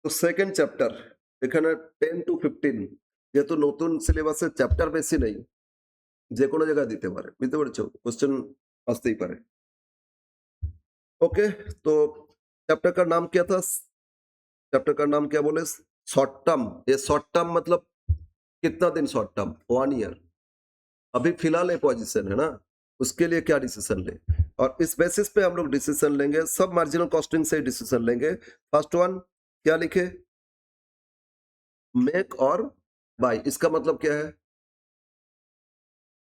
তো second chapter এখানে 10 to 15 যেহেতু নতুন সিলেবাসের চ্যাপ্টার বেশি নেই, যে কোনো জায়গায় দিতে পারে। বুঝতে পেরেছো? কোশ্চেন আসতেই पारे। ओके, तो चैप्टर का नाम क्या था? चैप्टर का नाम क्या बोले? Short term. ये शॉर्ट टर्म मतलब कितना दिन शॉर्ट टर्म? 1 ईयर। अभी फिलहाल ये पोजीशन है ना, उसके लिए क्या डिसीजन ले, और इस बेसिस पे हम लोग डिसीजन लेंगे। सब मार्जिनल कॉस्टिंग से डिसीजन लेंगे। फर्स्ट वन क्या लिखे? मेक और बाय। इसका मतलब क्या है?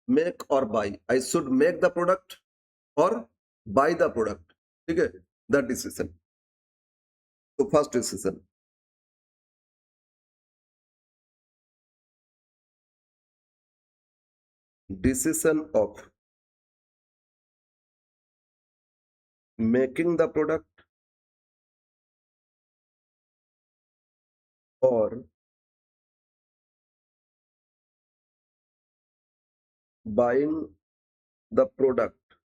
मेक और buy. I should make the product और बाय द प्रोडक्ट। ठीक है, दैट डिसीजन। तो first decision, decision of making the product or buying the product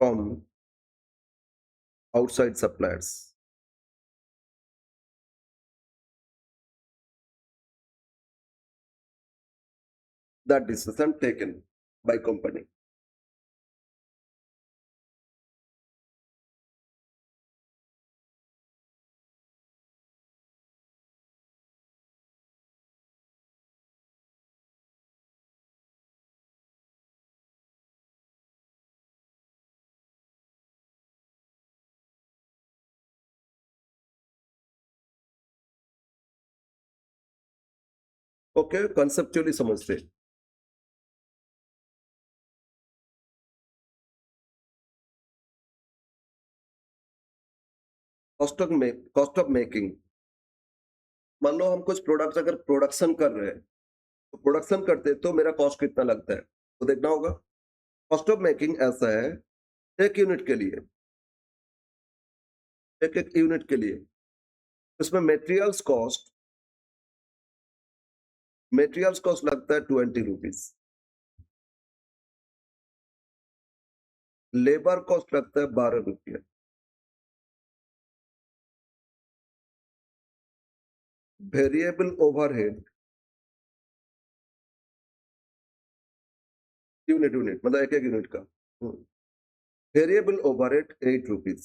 from outside suppliers. That decision taken by company. Okay, conceptually समझते। Cost of making. मान लो हम कुछ products अगर प्रोडक्शन कर रहे हैं, तो प्रोडक्शन करते तो मेरा कॉस्ट कितना लगता है तो देखना होगा। कॉस्ट ऑफ मेकिंग ऐसा है, एक यूनिट के लिए, एक एक यूनिट के लिए इसमें मेटेरियल्स कॉस्ट लगता है 20 रुपीज, लेबर कॉस्ट लगता है 12 रुपया, वेरिएबल ओवरहेड यूनिट यूनिट मतलब एक एक यूनिट का, variable overhead 8 rupees,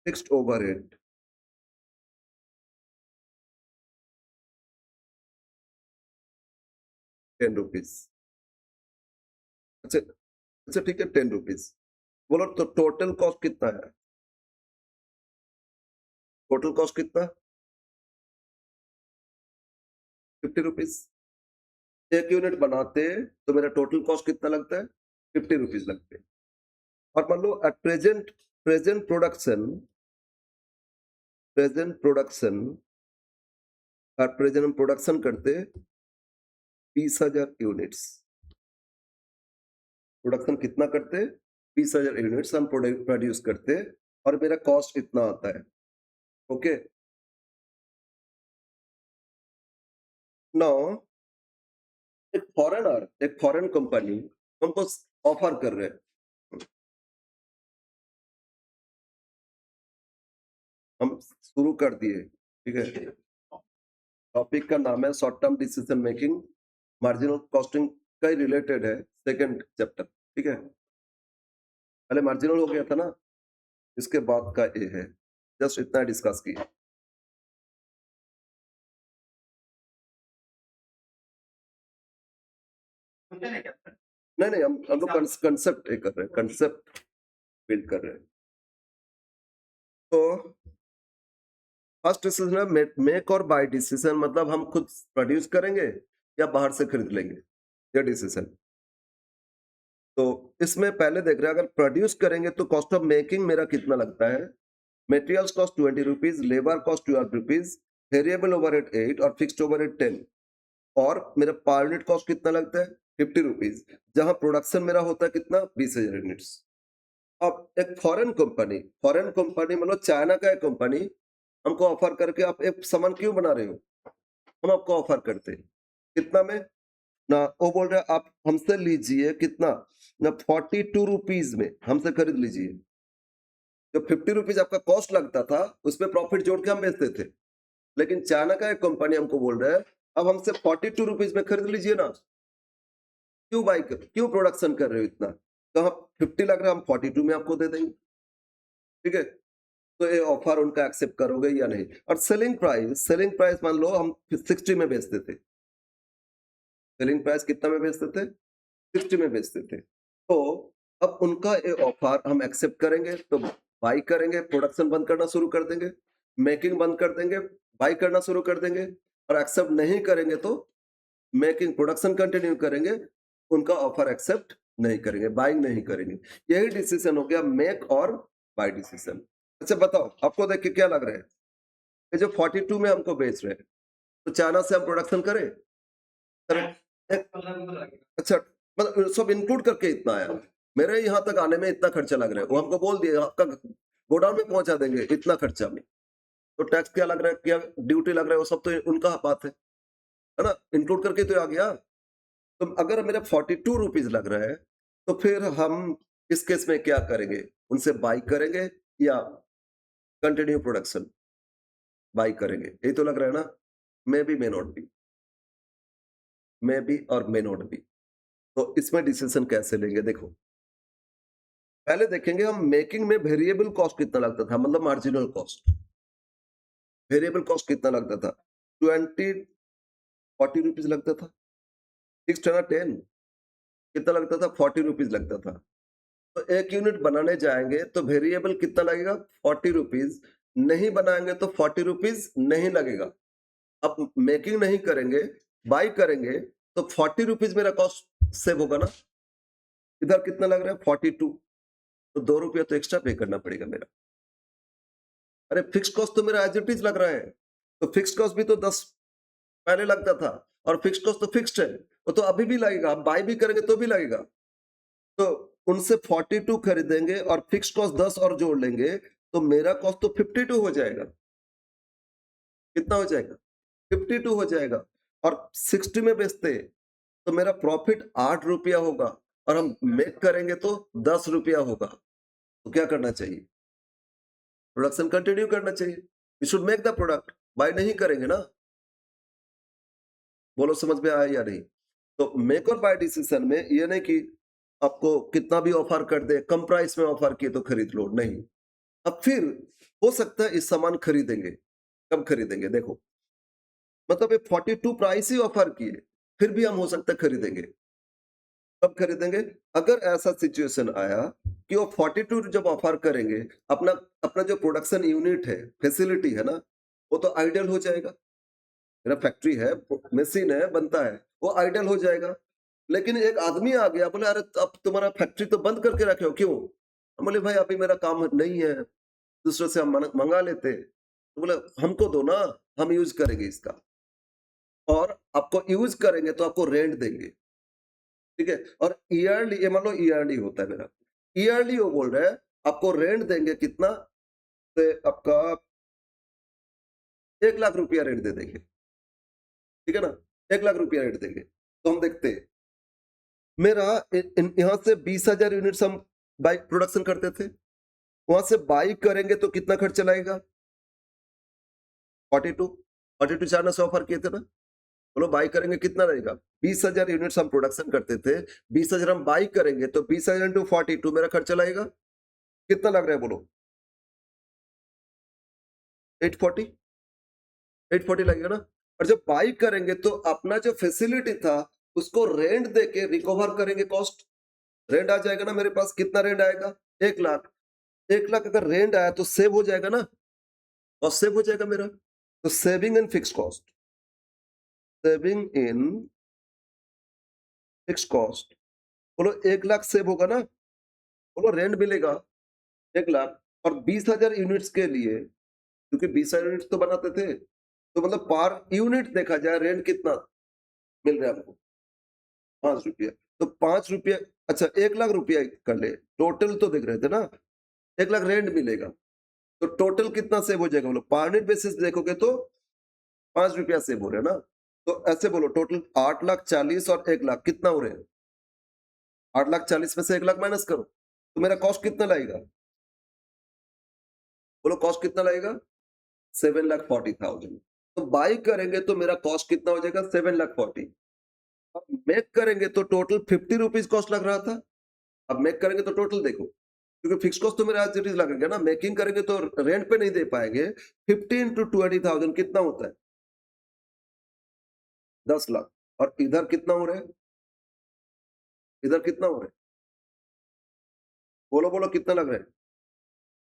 fixed overhead 10 rupees. अच्छा अच्छा, ठीक है, 10 रुपीज। बोलो तो टोटल कॉस्ट कितना है? टोटल कॉस्ट कितना? 50 रुपीज। एक यूनिट बनाते तो मेरा टोटल कॉस्ट कितना लगता है? 50 रुपीज लगते हैं। और मान लो at present production at present हम प्रोडक्शन करते 20,000 यूनिट्स। प्रोडक्शन कितना करते? 20,000 यूनिट्स हम प्रोड्यूस करते, और मेरा कॉस्ट इतना आता है। ओके, नाउ एक फॉरेन कंपनी हमको ऑफर कर रहे हैं। हम शुरू कर दिए, ठीक है। टॉपिक का नाम है short term decision making, marginal costing का ही रिलेटेड है, सेकंड चैप्टर। ठीक है, पहले मार्जिनल हो गया था ना, इसके बाद का ये है, जस्ट इतना डिस्कस किया। नहीं नहीं, हम लोग कंसेप्ट कर रहे हैं, कंसेप्ट बिल्ड कर रहे हैं। तो फर्स्ट डिसीजन है मेक और बाय डिसीजन, मतलब हम खुद प्रोड्यूस करेंगे या बाहर से खरीद लेंगे, ये डिसीजन। तो इसमें पहले देख रहे हैं, अगर प्रोड्यूस करेंगे तो कॉस्ट ऑफ मेकिंग मेरा कितना लगता है? Materials cost 20 rupees, labour cost 12 rupees, variable overhead 8 और फिक्स्ड ओवरहेड 10, और मेरा पर यूनिट कॉस्ट कितना लगता है? 50 रुपीज, जहां प्रोडक्शन मेरा होता है कितना? 20,000 यूनिट्स। अब एक फॉरेन कंपनी मतलब चाइना का एक कंपनी हमको ऑफर करके, आप एक सामान क्यों बना रहे हो, हम आपको ऑफर करते हैं कितना में? ना वो बोल रहा है आप हमसे लीजिए कितना ना 42 रुपीज में हमसे खरीद लीजिए। जो 50 रुपीज आपका कॉस्ट लगता था उसमें प्रॉफिट जोड़ के हम बेचते थे, लेकिन चाइना का एक कंपनी हमको बोल रहा है अब हमसे 42 रुपीज में खरीद लीजिए ना। क्यों प्रोडक्शन कर रहे हो इतना? तो हम 50 लग रहा है हम 42 में आपको दे देंगे। ठीक है, तो ये ऑफर उनका एक्सेप्ट करोगे या नहीं? और सेलिंग प्राइस मान लो हम 60 में बेचते थे। सेलिंग प्राइस कितना में बेचते थे? 60 में बेचते थे। तो अब उनका ये ऑफर हम एक्सेप्ट करेंगे तो बाई करेंगे, प्रोडक्शन बंद करना शुरू कर देंगे, मेकिंग बंद कर देंगे, बाई करना शुरू कर देंगे। और एक्सेप्ट नहीं करेंगे तो मेकिंग प्रोडक्शन कंटिन्यू करेंगे, उनका ऑफर एक्सेप्ट नहीं करेंगे, बाइंग नहीं करेंगे। यही डिसीजन हो गया मेक और बाय डिसीजन। अच्छा बताओ, आपको देख के क्या लग रहा है? ये जो 42 में हमको बेच रहे हैं, तो चाइना से हम प्रोडक्शन करें? करें? अच्छा, मतलब सब इंक्लूड करके इतना आया। मेरे यहाँ तक आने में इतना खर्चा लग रहा है। वो हमको बोल दिए आपका गोडाउन में पहुंचा देंगे इतना खर्चा में। तो टैक्स क्या लग रहा है, क्या ड्यूटी लग रहा है, वो सब तो उनका बात है ना? इंक्लूड करके तो आ गया। तो अगर मेरा 42 रुपीज लग रहा है, तो फिर हम इस केस में क्या करेंगे? उनसे बाई करेंगे या कंटिन्यू प्रोडक्शन? बाई करेंगे, यही तो लग रहा है ना? May be may not be, may be और मे नॉट बी। तो इसमें डिसीजन कैसे लेंगे? देखो, पहले देखेंगे हम मेकिंग में वेरिएबल कॉस्ट कितना लगता था, मतलब मार्जिनल कॉस्ट। वेरिएबल कॉस्ट कितना लगता था? 20 40 रुपीज लगता था। फिक्स्ड है ना 10, कितना लगता था? 40 रुपीज लगता था। तो 1 यूनिट बनाने जाएंगे तो वेरिएबल कितना लगेगा? 40 रुपीज। नहीं बनाएंगे तो 40 रुपीज नहीं लगेगा। अब मेकिंग नहीं करेंगे, बाई करेंगे, तो 40 रुपीज मेरा कॉस्ट सेव होगा ना। इधर कितना लग रहा है? 42। तो 2 रुपया तो एक्स्ट्रा पे करना पड़ेगा मेरा। अरे फिक्स कॉस्ट तो मेरा एज इट इज लग रहा है। तो फिक्स कॉस्ट भी तो 10 पहले लगता था, और फिक्स कॉस्ट तो फिक्स्ड है, वो तो अभी भी लगेगा। आप बाई भी करेंगे तो भी लगेगा। तो उनसे 42 खरीदेंगे और फिक्स कॉस्ट 10 और जोड़ लेंगे, तो मेरा कॉस्ट तो 52 हो जाएगा। कितना हो जाएगा? 52 हो जाएगा। और 60 में बेचते तो मेरा प्रॉफिट 8 रुपया होगा, और हम मेक करेंगे तो 10 रुपया होगा। तो क्या करना चाहिए? प्रोडक्शन कंटिन्यू करना चाहिए। We should make the product, buy नहीं करेंगे ना। बोलो समझ में आया या नहीं? तो मेक और बाय डिसीजन में ये नहीं कि आपको कितना भी ऑफर कर दे, कम प्राइस में ऑफर किए तो खरीद लो, नहीं। अब फिर हो सकता है इस सामान खरीदेंगे। कब खरीदेंगे? देखो, मतलब ये 42 प्राइस ही ऑफर किए, फिर भी हम हो सकता है खरीदेंगे। कब खरीदेंगे? अगर ऐसा सिचुएशन आया कि वो 42 जब ऑफर करेंगे, अपना अपना जो प्रोडक्शन यूनिट है, फैसिलिटी है ना, वो तो आइडल हो जाएगा। मेरा फैक्ट्री है, मशीन है, बनता है, वो आइडल हो जाएगा। लेकिन एक आदमी आ गया, बोले अरे अब तुम्हारा फैक्ट्री तो बंद करके रखे हो, क्यों? हम बोले भाई अभी मेरा काम नहीं है, दूसरे से हम मंगा लेते। तो बोले हमको दो ना, हम यूज करेंगे इसका, और आपको यूज करेंगे तो आपको रेंट देंगे। ठीक है, और ईयरली, ये मान लो ईयरली होता है मेरा, ईयरली वो बोल रहे हैं आपको रेंट देंगे कितना, से आपका 1 लाख रुपया रेंट दे देंगे। ठीक है ना, 1 लाख रुपया रेंट देंगे। तो हम देखते हैं, मेरा यहाँ से 20,000 यूनिट्स हम बाइक प्रोडक्शन करते थे, वहां से बाई करेंगे तो कितना खर्चा लगेगा? 42। 42 चार से ऑफर किए थे ना। बोलो बाई करेंगे कितना रहेगा? 20,000 यूनिट्स हम प्रोडक्शन करते थे, 20,000 हम बाई करेंगे तो 20,000 इंटू 42 मेरा खर्चा लगेगा। कितना लग रहा है बोलो? 840। 840 लगेगा ना। और जब बाई करेंगे तो अपना जो फैसिलिटी था उसको रेंट देके रिकवर करेंगे कॉस्ट। रेंट आ जाएगा ना मेरे पास। कितना रेंट आएगा? 1 लाख। 1 लाख अगर रेंट आया तो सेव हो जाएगा ना, कॉस्ट सेव हो जाएगा मेरा। तो saving in fix cost, saving in fix cost, बोलो 1 लाख सेव होगा ना। बोलो रेंट मिलेगा 1 लाख, और 20,000 यूनिट्स के लिए, क्योंकि 20,000 यूनिट्स तो बनाते थे, तो मतलब पर यूनिट देखा जाए रेंट कितना मिल रहा है हमको? 5 रुपया। तो 5 रुपया, अच्छा 1 लाख रुपया कर ले, टोटल तो देख रहे थे ना, 1 लाख रेंट मिलेगा, तो टोटल कितना सेव हो जाएगा? बोलो पर यूनिट बेसिस देखोगे तो 5 रुपया सेव हो रहा है ना। तो ऐसे बोलो टोटल 8,40,000 और 1,00,000 कितना हो रहे हैं? 8,40,000 में से 1,00,000 माइनस करो तो मेरा कॉस्ट कितना लगेगा? बोलो कॉस्ट कितना लगेगा? 7,40,000। तो बाई करेंगे तो मेरा कॉस्ट कितना हो जाएगा? 7,40,000। अब मेक करेंगे तो टोटल 50 रुपीज कॉस्ट लग रहा था। अब मेक करेंगे तो टोटल देखो, क्योंकि फिक्स कॉस्ट तो मेरा एज इट इज लगेगा ना। मेकिंग करेंगे तो रेंट पे नहीं दे पाएंगे। 50 इंटू 20,000 कितना होता है? 10,00,000। और इधर कितना हो रहा है? इधर कितना हो रहा है? बोलो बोलो कितना लग रहा है?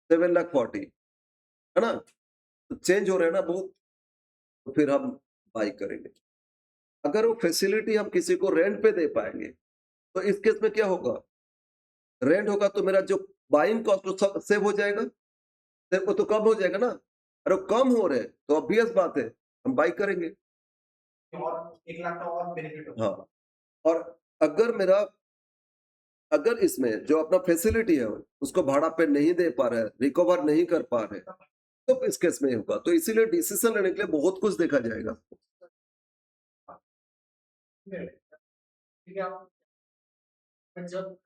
7,40,000 है ना? तो चेंज हो रहा है ना बहुत। तो फिर हम बाई करेंगे। अगर वो फैसिलिटी हम किसी को रेंट पे दे पाएंगे तो इस केस में क्या होगा? रेंट होगा तो मेरा जो बाइंग कॉस्ट तो सेव हो जाएगा। वो तो कम हो जाएगा ना। अरे वो कम हो रहे हैं तो ऑब्वियस बात है हम बाई करेंगे। और 1,00,000 का और बेनिफिट होगा। हाँ। और अगर मेरा अगर इसमें जो अपना फैसिलिटी है उसको भाड़ा पे नहीं दे पा रहा है, रिकवर नहीं कर पा रहे, तो इस केस में होगा। तो इसीलिए डिसीजन लेने के लिए बहुत कुछ देखा जाएगा। ठीक है आप जब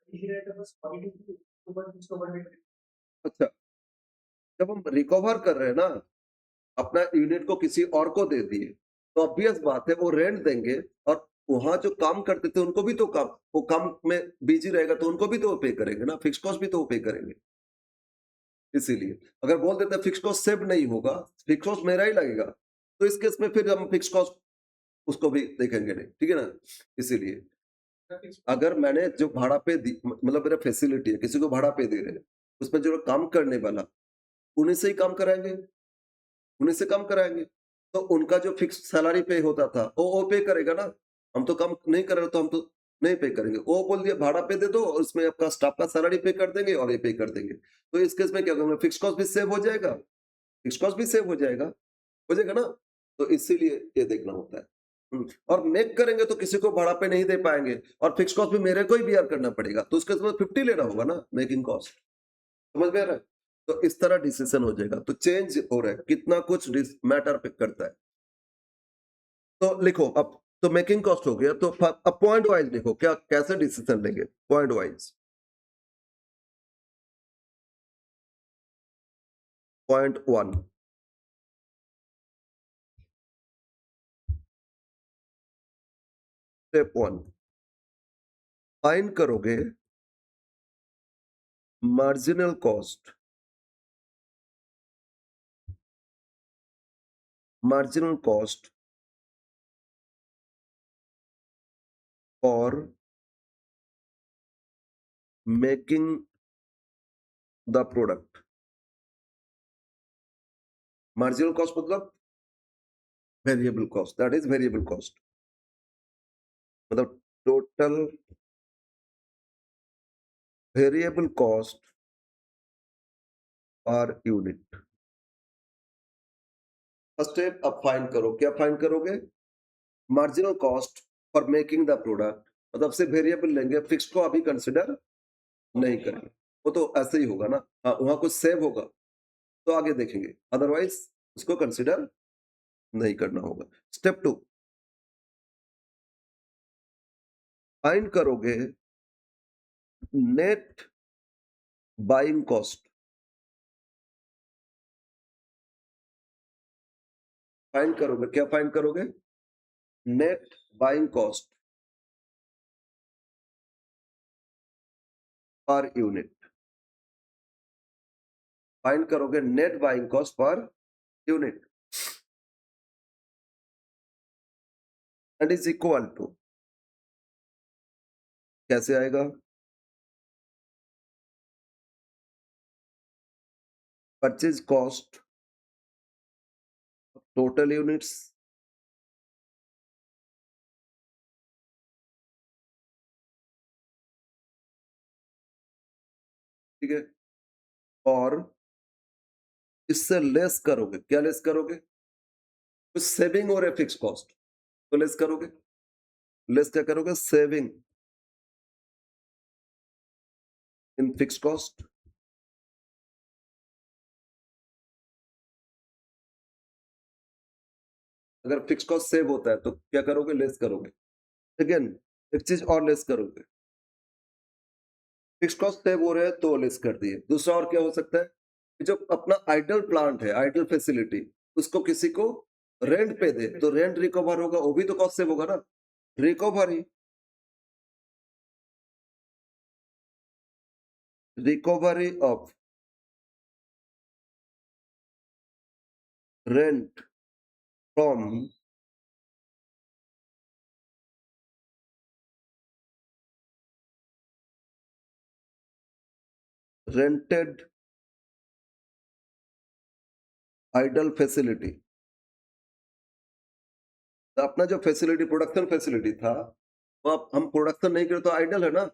बस पॉजिटिव ऊपर उसको बढ़ने अच्छा, जब हम रिकवर कर रहे हैं ना, अपना यूनिट को किसी और को दे दिए, तो ऑब्वियस बात है वो रेंट देंगे। और वहां जो काम करते थे उनको भी तो काम, वो काम में बिजी रहेगा तो उनको भी तो पे करेंगे ना, फिक्स कॉस्ट भी तो पे करेंगे। इसीलिए अगर बोल देते फिक्स कॉस्ट सेव नहीं होगा, फिक्स कॉस्ट मेरा ही लगेगा, तो इस केस में फिर हम फिक्स कॉस्ट उसको भी देखेंगे नहीं, ठीक है ना? इसीलिए अगर मैंने जो भाड़ा पे दी, मतलब मेरा फैसिलिटी है, किसी को भाड़ा पे दे रहे हैं, उसमें जो काम करने वाला, उन्हीं से ही काम कराएंगे, उन्हीं से काम कराएंगे। तो उनका जो फिक्स सैलरी पे होता था वो पे करेगा ना। हम तो काम नहीं कर रहे तो हम तो नहीं पे करेंगे। वो बोल दिया भाड़ा पे दे दो और उसमें आपका स्टाफ का सैलरी पे कर देंगे और ये पे कर देंगे। तो इस केस में क्या करूंगा? फिक्स कॉस्ट भी सेव हो जाएगा, फिक्स कॉस्ट भी सेव हो जाएगा ना। तो इसीलिए ये देखना होता है। और मेक करेंगे तो किसी को भाड़ा पे नहीं दे पाएंगे और फिक्स कॉस्ट भी मेरे को ही बियर करना पड़ेगा, तो उसके बाद 50 लेना होगा ना मेकिंग कॉस्ट। समझ में आ रहा है? तो इस तरह डिसीजन हो जाएगा। तो चेंज हो रहा है, कितना कुछ मैटर पे करता है। तो लिखो अब, तो मेकिंग कॉस्ट हो गया, तो अब पॉइंट वाइज लिखो क्या कैसे डिसीजन लेंगे point wise. Point 1, step 1, find करोगे मार्जिनल कॉस्ट, मार्जिनल कॉस्ट और making the product. Marginal cost मतलब variable cost, that is variable cost, मतलब total variable cost per unit. First step अब फाइंड करो, क्या फाइंड करोगे? Marginal cost for making the product, मतलब से वेरिएबल लेंगे, फिक्स को अभी कंसिडर नहीं करेंगे। वो तो ऐसे ही होगा ना। हाँ, वहां कुछ सेव होगा तो आगे देखेंगे, अदरवाइज उसको कंसिडर नहीं करना होगा। स्टेप 2, फाइंड करोगे नेट बाइंग कॉस्ट। फाइंड करोगे, क्या फाइंड करोगे? Net buying cost per unit. Find करोगे net buying cost per unit and is equal to, कैसे आएगा? परचेज कॉस्ट टोटल यूनिट्स ठीक है, और इससे लेस करोगे, क्या लेस करोगे? कुछ सेविंग हो रहा है फिक्स कॉस्ट, तो लेस करोगे। लेस क्या करोगे? Saving in fix cost. अगर फिक्स कॉस्ट सेव होता है तो क्या करोगे? लेस करोगे। अगेन एक चीज और लेस करोगे। फिक्स कॉस्ट सेव हो रहे हैं तो लेस कर दिए। दूसरा और क्या हो सकता है कि जब अपना आइडल प्लांट है, आइडल फैसिलिटी, उसको किसी को रेंट पे दे तो रेंट रिकवर होगा, वो भी तो कॉस्ट सेव होगा ना। Recovery, recovery of rent from rented idle facility. तो अपना जो फैसिलिटी प्रोडक्शन फैसिलिटी था, वो अब हम प्रोडक्शन नहीं करे तो आइडल है ना।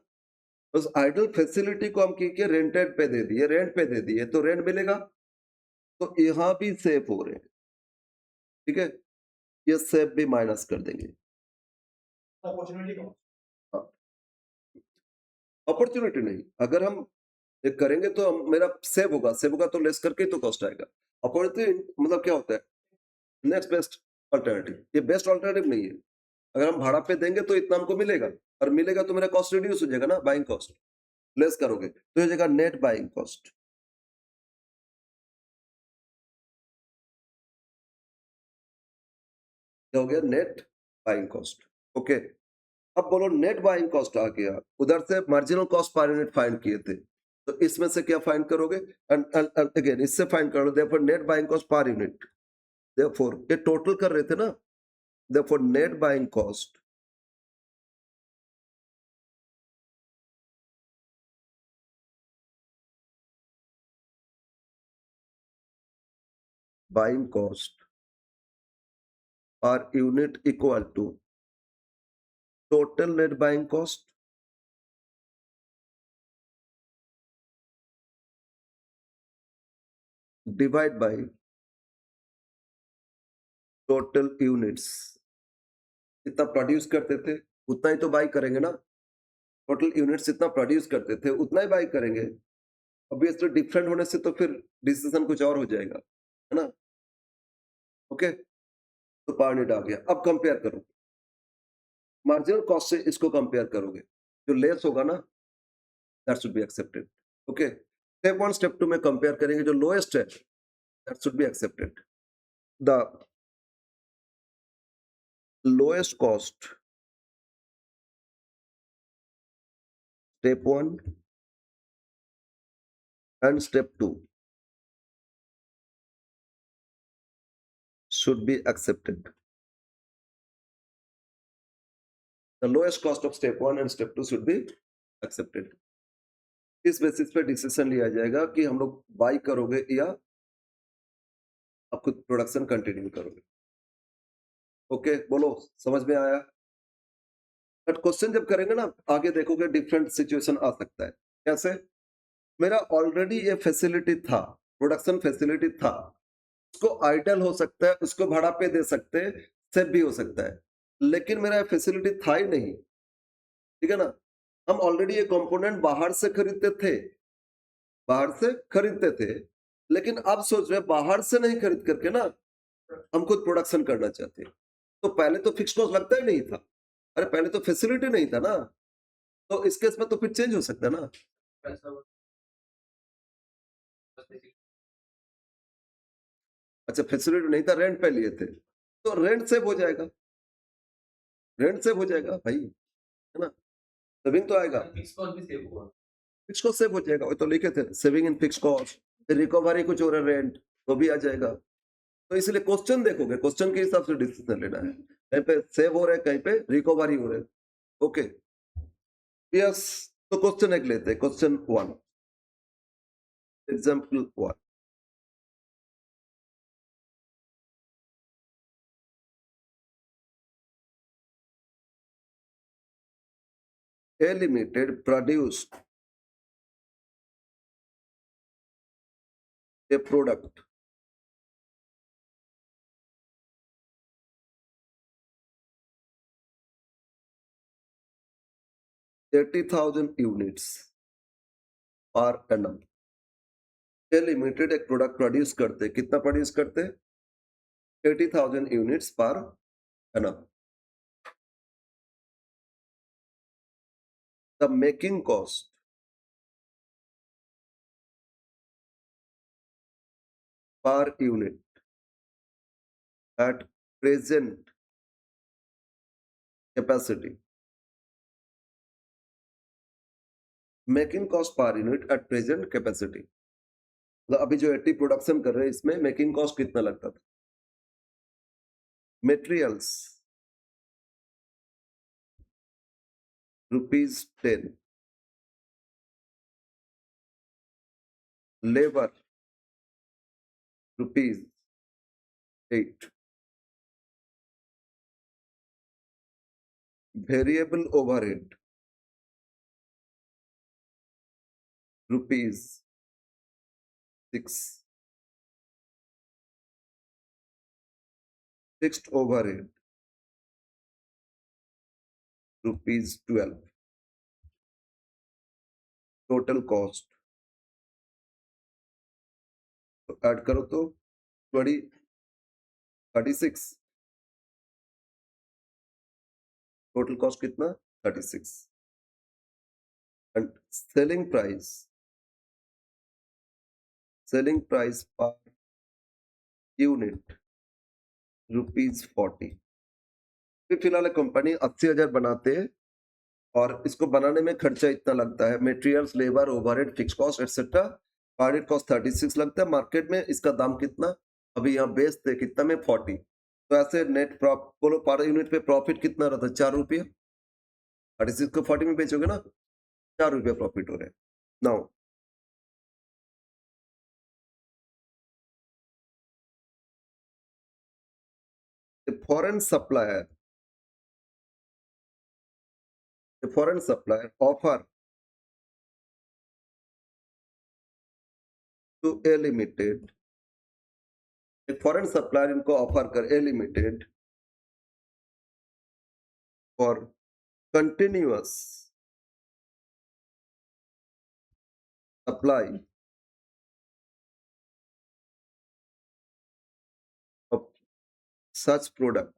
उस आइडल फैसिलिटी को हम के रेंटेड पे दे दिए, रेंट पे दे दिए तो रेंट मिलेगा। तो यहाँ भी सेव हो रहे हैं, ठीक है। ये सेव भी माइनस कर देंगे। Opportunity cost. हाँ, अपॉर्चुनिटी नहीं, अगर हम ये करेंगे तो मेरा सेव होगा तो लेस करके ही तो कॉस्ट आएगा। अपॉर्चुनिटी मतलब क्या होता है? Next best alternative. ये बेस्ट अल्टरनेटिव नहीं है। अगर हम भाड़ा पे देंगे तो इतना हमको मिलेगा, और मिलेगा तो मेरा कॉस्ट रिड्यूस हो जाएगा ना, बाइंग कॉस्ट। लेस करोगे तो हो जाएगा नेट बाइंग कॉस्ट। क्या हो गया? Net buying cost. ओके, अब बोलो नेट बाइंग कॉस्ट आ गया, उधर से marginal cost per unit find किए थे, तो इसमें से क्या फाइंड करोगे? अगेन इससे फाइंड करो, therefore net buying cost per unit. Therefore ये टोटल कर रहे थे ना, therefore net buying cost buying cost per unit equal to total net buying cost divide by total units. इतना प्रोड्यूस करते थे उतना ही तो बाई करेंगे ना। टोटल यूनिट्स इतना प्रोड्यूस करते थे उतना ही बाई करेंगे। ऑब्वियसली डिफरेंट होने से तो फिर डिसीजन कुछ और हो जाएगा, है ना। ओके, तो पर यूनिट आ गया। अब कंपेयर करो, मार्जिनल कॉस्ट से इसको कंपेयर करोगे, जो लेस होगा ना, that should be accepted. Okay, step 1 step 2 में कंपेयर करेंगे, जो लोएस्ट है that should be accepted. The lowest cost step 1 and step 2 should be accepted. The lowest cost of step 1 and step 2 should be accepted. इस basis पे decision लिया जाएगा कि हम लोग बाई करोगे या आप खुद प्रोडक्शन कंटिन्यू करोगे। ओके, बोलो समझ में आया? बट क्वेश्चन जब करेंगे ना, आगे देखोगे डिफरेंट सिचुएशन आ सकता है। कैसे? मेरा ऑलरेडी ये फैसिलिटी था, प्रोडक्शन फैसिलिटी था, उसको आइडल हो सकता है, उसको भाड़ा पे दे सकते हैं, सेव भी हो सकता है, लेकिन मेरा फैसिलिटी था ही नहीं, ठीक है ना। हम ऑलरेडी ये कंपोनेंट बाहर से खरीदते थे, बाहर से खरीदते थे, लेकिन अब सोच रहे हैं बाहर से नहीं खरीद करके ना हम खुद प्रोडक्शन करना चाहते हैं। तो पहले तो फिक्स कॉस्ट लगता ही नहीं था, अरे पहले तो फैसिलिटी नहीं था ना, तो इस केस में तो फिर चेंज हो सकता है ना। अच्छा, फैसिलिटी नहीं था, रेंट पे लिए थे, तो रेंट सेव हो जाएगा, रेंट सेव हो जाएगा भाई, है ना। सेविंग तो आएगा, फिक्स कॉस्ट भी सेव हुआ। फिक्स कॉस्ट सेव हो जाएगा, वो तो लिखे थे saving in fix cost, recovery कुछ हो रहा है रेंट, वो भी आ जाएगा। तो इसलिए क्वेश्चन देखोगे, क्वेश्चन के हिसाब से डिसीजन लेना है। कहीं पे सेव हो रहा है, कहीं पे रिकवरी हो रहा है। Okay, yes. तो क्वेश्चन एक लेते हैं, question 1, example 1। A Limited produced a product (80,000 units per annum). A Limited एक प्रोडक्ट प्रोड्यूस करते, कितना प्रोड्यूस करते? 80,000 units per annum. The making cost per unit at present capacity. Making cost per unit at present capacity, मतलब अभी जो 80 production कर रहे हैं इसमें मेकिंग कॉस्ट कितना लगता था? Materials ₹10, labour ₹8, variable overhead ₹6, fixed overhead ₹12, total cost तो ऐड करो तो 36, टोटल कॉस्ट कितना? 36 and selling price per unit ₹40। फिलहाल कंपनी 80,000 बनाते हैं और इसको बनाने में खर्चा इतना लगता है, materials, labour, overhead, fix cost etcetera. Audit cost 36 लगता है। मार्केट में इसका दाम कितना अभी यहाँ बेचते कितना में? 40। तो ऐसे नेट प्रॉफिट बोलो पर यूनिट पे प्रॉफिट कितना रहता है? 4 रुपये। 36 को 40 में बेचोगे ना, 4 रुपये प्रॉफिट हो रहे हैं। Now foreign supplier offer to A Limited, एक फॉरेन सप्लायर इनको ऑफर कर A Limited for continuous supply of such product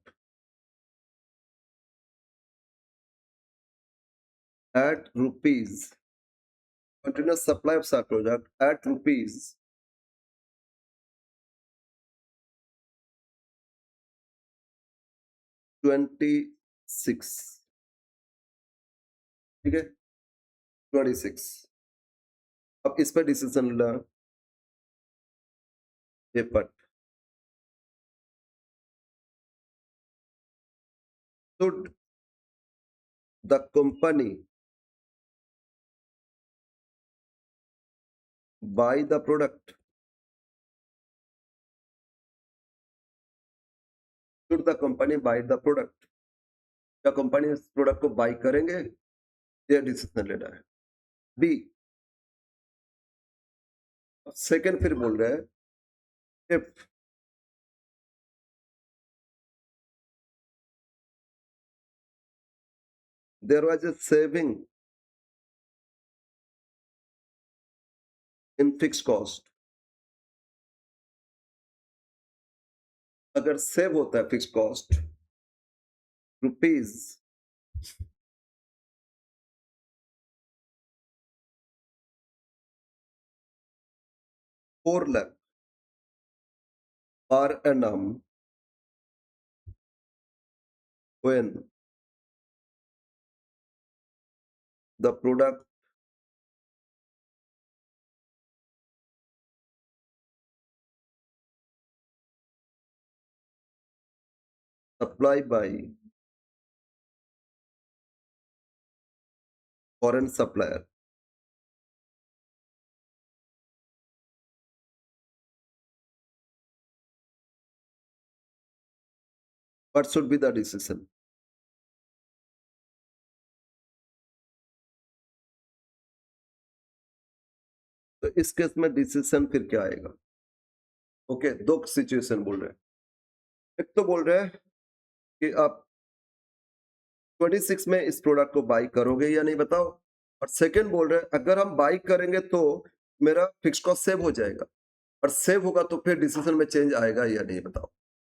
at rupees, continuous supply of such product at rupees 26, ठीक है, 26। अब इस पर डिसीजन लेना paper. Should the company buy the product? Should the company buy the product? क्या company इस product को by करेंगे? ये डिसीजन लेना है। बी, सेकेंड फिर बोल रहे हैं if there was a saving in fix cost, अगर सेव होता है fix cost rupees 4 lakh per annum when the product supplied by foreign supplier what should be the decision? तो इस केस में डिसीजन फिर क्या आएगा? ओके, दो सिचुएशन बोल रहे हैं। एक तो बोल रहे हैं कि आप 26 में इस प्रोडक्ट को बाई करोगे या नहीं बताओ, और सेकंड बोल रहे हैं अगर हम बाई करेंगे तो मेरा फिक्स कॉस्ट सेव हो जाएगा, और सेव होगा तो फिर डिसीजन में चेंज आएगा या नहीं बताओ।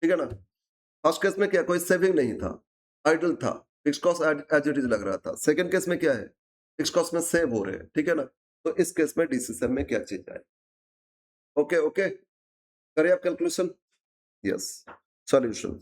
ठीक है ना। फर्स्ट केस में क्या, कोई सेविंग नहीं था, आइडल था, fix cost as it is लग रहा था। सेकंड केस में क्या है, फिक्स कॉस्ट में सेव हो रहे हैं, ठीक है ना। तो इस केस में डिसीजन में क्या चीज आए। ओके ओके, करें आप कैलकुलेशन। Yes, solution.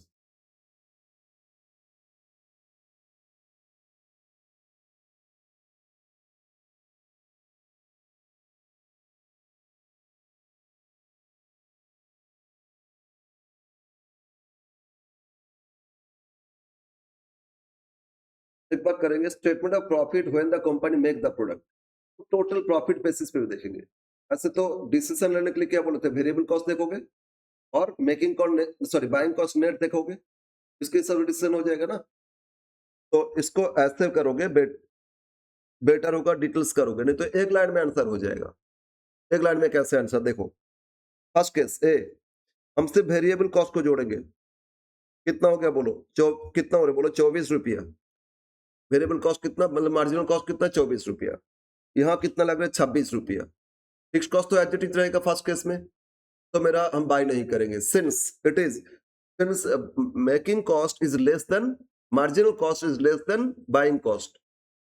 एक बार करेंगे statement of profit when the company make the product, total profit basis पे भी देखेंगे। ऐसे तो डिसीजन लेने के लिए क्या बोले थे, वेरिएबल कॉस्ट देखोगे और making cost, sorry buying cost net देखोगे, इसके हिसाब से डिसीजन हो जाएगा ना। तो इसको ऐसे करोगे बेटर होगा, डिटेल्स करोगे, नहीं तो एक लाइन में आंसर हो जाएगा। एक लाइन में कैसे आंसर, देखो फर्स्ट केस ए, हम सिर्फ वेरिएबल कॉस्ट को जोड़ेंगे, कितना हो गया बोलो, कितना हो रहा है बोलो, 24 रुपया। वेरिएबल कॉस्ट कितना, मतलब मार्जिनल कॉस्ट कितना, 24 रुपया। यहाँ कितना लग रहा है, 26 रुपया। फिक्स कॉस्ट तो एज इट इज रहेगा फर्स्ट केस में, तो मेरा हम बाय नहीं करेंगे since it is, since making cost is less than marginal cost is less than buying cost,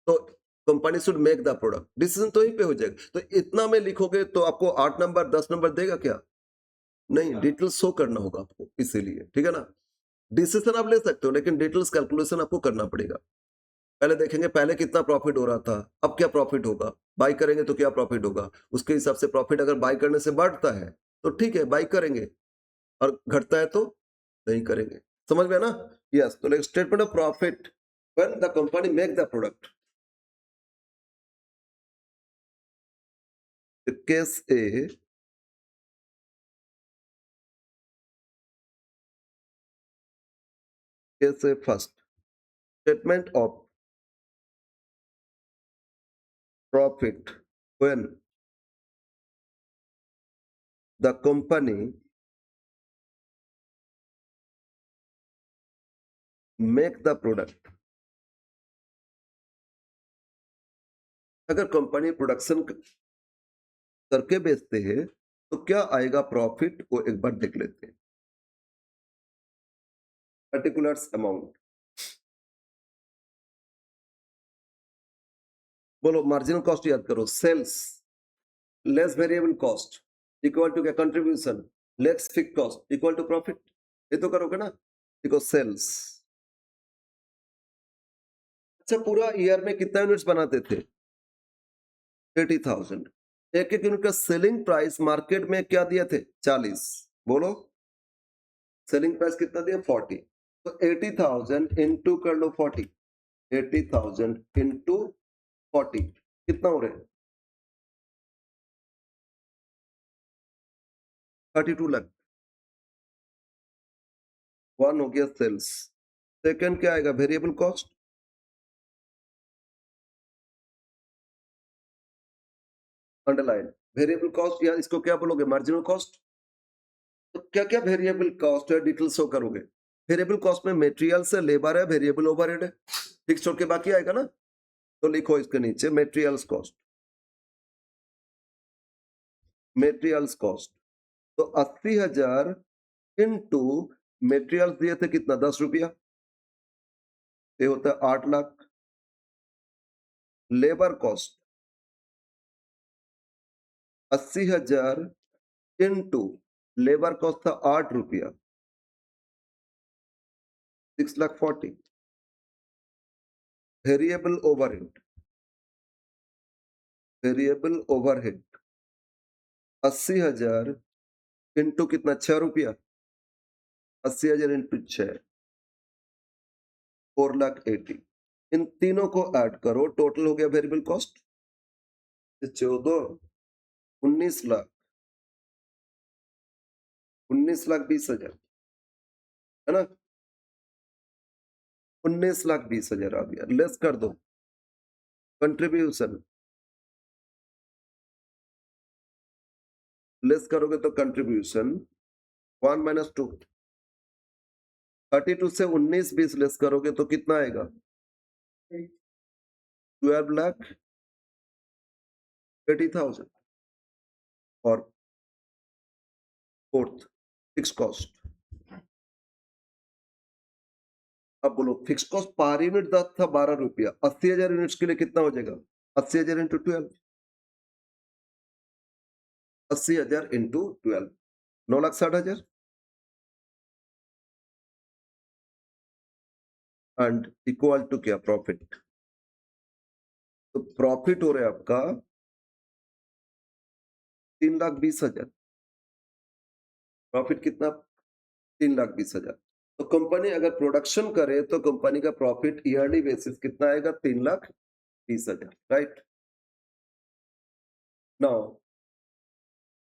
तो company should make the product. Decision तो यहीं पे हो जाएगा। तो इतना में लिखोगे तो आपको 8 नंबर 10 नंबर देगा क्या, नहीं, डिटेल्स शो करना होगा आपको, इसीलिए, ठीक है ना। डिसीजन आप ले सकते हो लेकिन डिटेल्स कैलकुलेशन आपको करना पड़ेगा। पहले देखेंगे पहले कितना प्रॉफिट हो रहा था, अब क्या प्रॉफिट होगा, बाई करेंगे तो क्या प्रॉफिट होगा, उसके हिसाब से प्रॉफिट अगर बाई करने से बढ़ता है तो ठीक है बाई करेंगे, और घटता है तो नहीं करेंगे। समझ में ना। यस, तो statement of profit when the company make the product. Case A, case A first, statement of profit when the company make the product। अगर कंपनी प्रोडक्शन करके बेचते हैं तो क्या आएगा प्रॉफिट, को एक बार देख लेते हैं। पर्टिकुलर्स अमाउंट, बोलो मार्जिनल कॉस्ट याद करो, sales less variable cost equal to क्या, contribution less fix cost equal to profit. ये तो करोगे ना, देखो सेल्स, अच्छा पूरा ईयर में कितना यूनिट्स बनाते थे, 80,000। एक एक यूनिट का सेलिंग प्राइस मार्केट में क्या दिए थे, 40। बोलो सेलिंग प्राइस कितना दिया, 40। तो 80,000 इंटू कर लो 40, 80,000 इंटू 40 कितना हो रहा है, 32 लाख। वन हो गया सेल्स। सेकंड क्या आएगा, variable cost, underline variable cost, या इसको क्या बोलोगे, मार्जिनल कॉस्ट। तो क्या क्या वेरिएबल कॉस्ट है, डिटेल शो करोगे। वेरिएबल कॉस्ट में मटेरियल से लेबर है, वेरिएबल ओवरहेड है, फिक्स छोड़ के बाकी आएगा ना। तो लिखो इसके नीचे मटेरियल्स कॉस्ट, मटेरियल्स कॉस्ट। तो 80,000 इंटू मटेरियल्स दिए थे कितना, 10 रुपया, ये होता है 8 lakh. Labour cost 80,000 into labour cost था 8 रुपया, 6,40,000। Variable overhead, variable overhead 80,000 into कितना, 6 रुपया, 80,000 इंटू 6, 4,80,000। इन तीनों को ऐड करो, टोटल हो गया वेरिएबल कॉस्ट 14, 19 लाख, 19,20,000, है ना। 19,20,000 आ गया, लेस कर दो कंट्रीब्यूशन, लेस करोगे तो कंट्रीब्यूशन 1 माइनस 2, 32 से 19 20 लेस करोगे तो कितना आएगा, 12,80,000। और फोर्थ फिक्स कॉस्ट, अब बोलो फिक्स कॉस्ट पर यूनिट था 12 रुपया, 80,000 यूनिट्स के लिए कितना हो जाएगा? 80,000 into 12, 80,000 into 12, 9,60,000 and equal to क्या? प्रॉफिट। तो प्रॉफिट हो रहा है आपका 3,20,000। प्रॉफिट कितना? 3,20,000। तो कंपनी अगर प्रोडक्शन करे तो कंपनी का प्रॉफिट ईयरली बेसिस कितना आएगा? 3,20,000, राइट? नाउ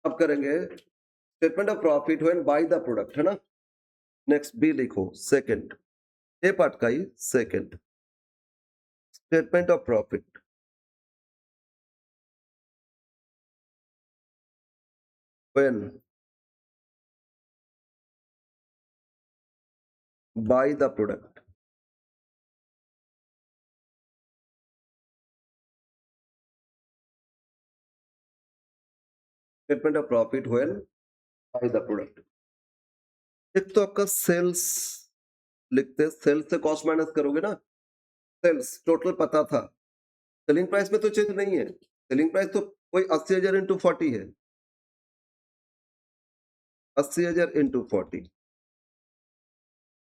अब करेंगे statement of profit when buy the product, है ना? नेक्स्ट बी लिखो, सेकंड, ए पार्ट का ही second, statement of profit when buy the product. Statement of profit when buy the product. एक तो आपका सेल्स लिखते हैं, सेल्स से कॉस्ट माइनस करोगे ना, सेल्स टोटल पता था, सेलिंग प्राइस में तो चेंज नहीं है, सेलिंग प्राइस तो वही 80,000 इंटू 40 है, 80,000 into 40,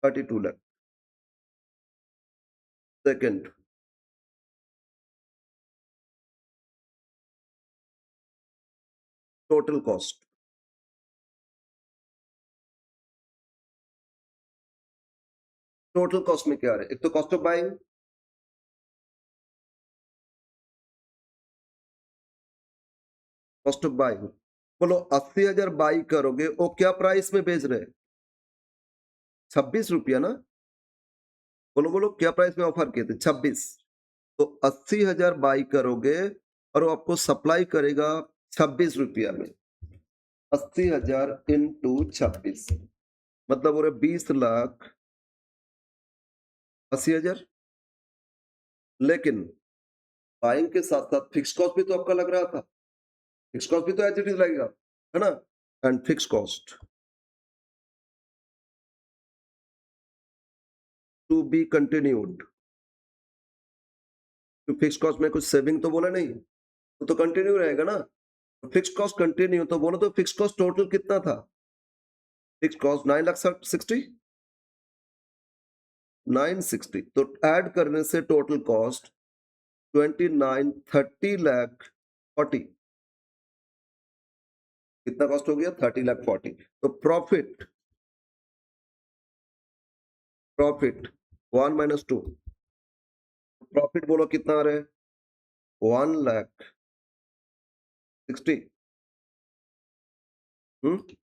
32 lakh. Second, total cost, total cost में क्या आ रहा है? एक तो cost of buying, cost of buying, बोलो 80,000 बाई करोगे, वो क्या प्राइस में बेच रहे हैं? 26 रुपया ना? बोलो बोलो क्या प्राइस में ऑफर किए थे? 26। तो 80,000 बाई करोगे और वो आपको सप्लाई करेगा 26 रुपया में, 80,000 इंटू 26 मतलब हो रहे 20,80,000। लेकिन बाइंग के साथ साथ फिक्स कॉस्ट भी तो आपका लग रहा था, फिक्स कॉस्ट भी तो एज इट इज लगेगा, है ना? And fix cost to be continued. तो फिक्स कॉस्ट में कुछ सेविंग तो बोला नहीं, तो कंटिन्यू रहेगा ना। फिक्स कॉस्ट कंटिन्यू तो बोलो, तो फिक्स कॉस्ट टोटल कितना था? फिक्स कॉस्ट 9,60,000, 960, तो ऐड करने से टोटल कॉस्ट 29, 30,40,000, कितना कॉस्ट हो गया? 30,40,000। तो प्रॉफिट, प्रॉफिट 1 माइनस 2, प्रॉफिट बोलो कितना आ रहा है? 1,60,000।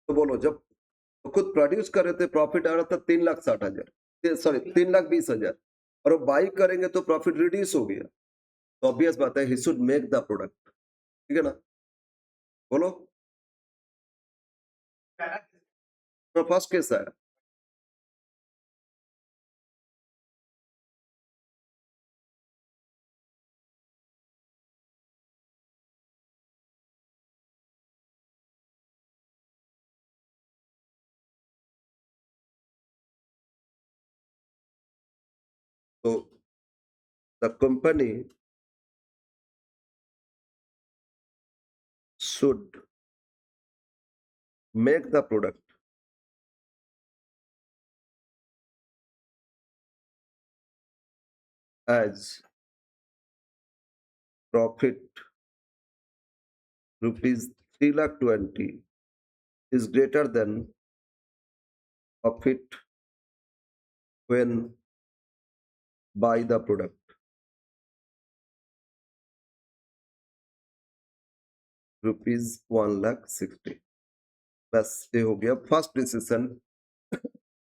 तो बोलो जब खुद प्रोड्यूस कर रहे थे प्रॉफिट आ रहा था 3,60,000, सॉरी 3,20,000, और वो बाई करेंगे तो प्रॉफिट रिड्यूस हो गया। तो ऑब्वियस बात है he should make the product, ठीक है ना? बोलो, तो फर्स्ट केस है, तो the company should make the product as profit rupees 3,20,000 is greater than profit when buy the product rupees 1,60,000। बस ये हो गया फर्स्ट डिसीजन।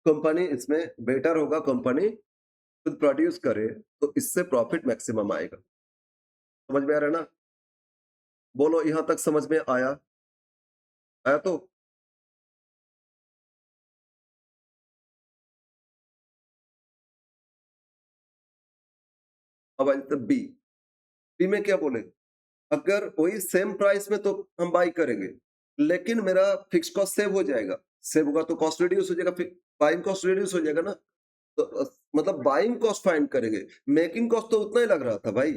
कंपनी इसमें बेटर होगा, कंपनी खुद प्रोड्यूस करे तो इससे प्रॉफिट मैक्सिमम आएगा। समझ में आ रहा है ना? बोलो यहां तक समझ में आया? आया तो अब आ जाते बी। बी में क्या बोले, अगर वही सेम प्राइस में तो हम बाई करेंगे, लेकिन मेरा फिक्स कॉस्ट सेव हो जाएगा। सेव होगा तो कॉस्ट रिड्यूस हो जाएगा, फिर बाइंग कॉस्ट रिड्यूस हो जाएगा ना। तो मतलब बाइंग कॉस्ट फाइंड करेंगे, मेकिंग कॉस्ट तो उतना ही लग रहा था भाई।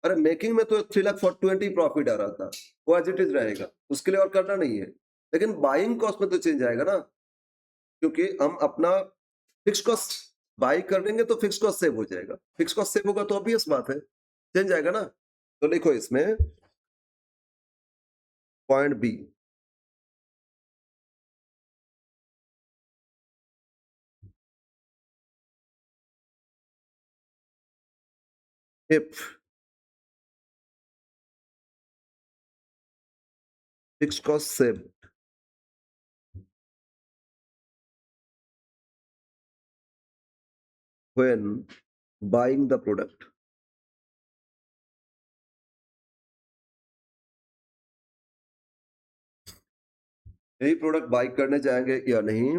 अरे मेकिंग में तो 3,20,000 प्रॉफिट आ रहा था, वो एज इट इज रहेगा, उसके लिए और करना नहीं है। लेकिन बाइंग कॉस्ट में तो चेंज आएगा ना, क्योंकि हम अपना फिक्स कॉस्ट बाई कर देंगे तो फिक्स कॉस्ट सेव हो जाएगा। फिक्स कॉस्ट सेव होगा तो ऑब्वियस बात है, चेंज आएगा ना। तो लिखो इसमें point B, if fixed cost saved when buying the product, यही प्रोडक्ट बाई करने जाएंगे या नहीं,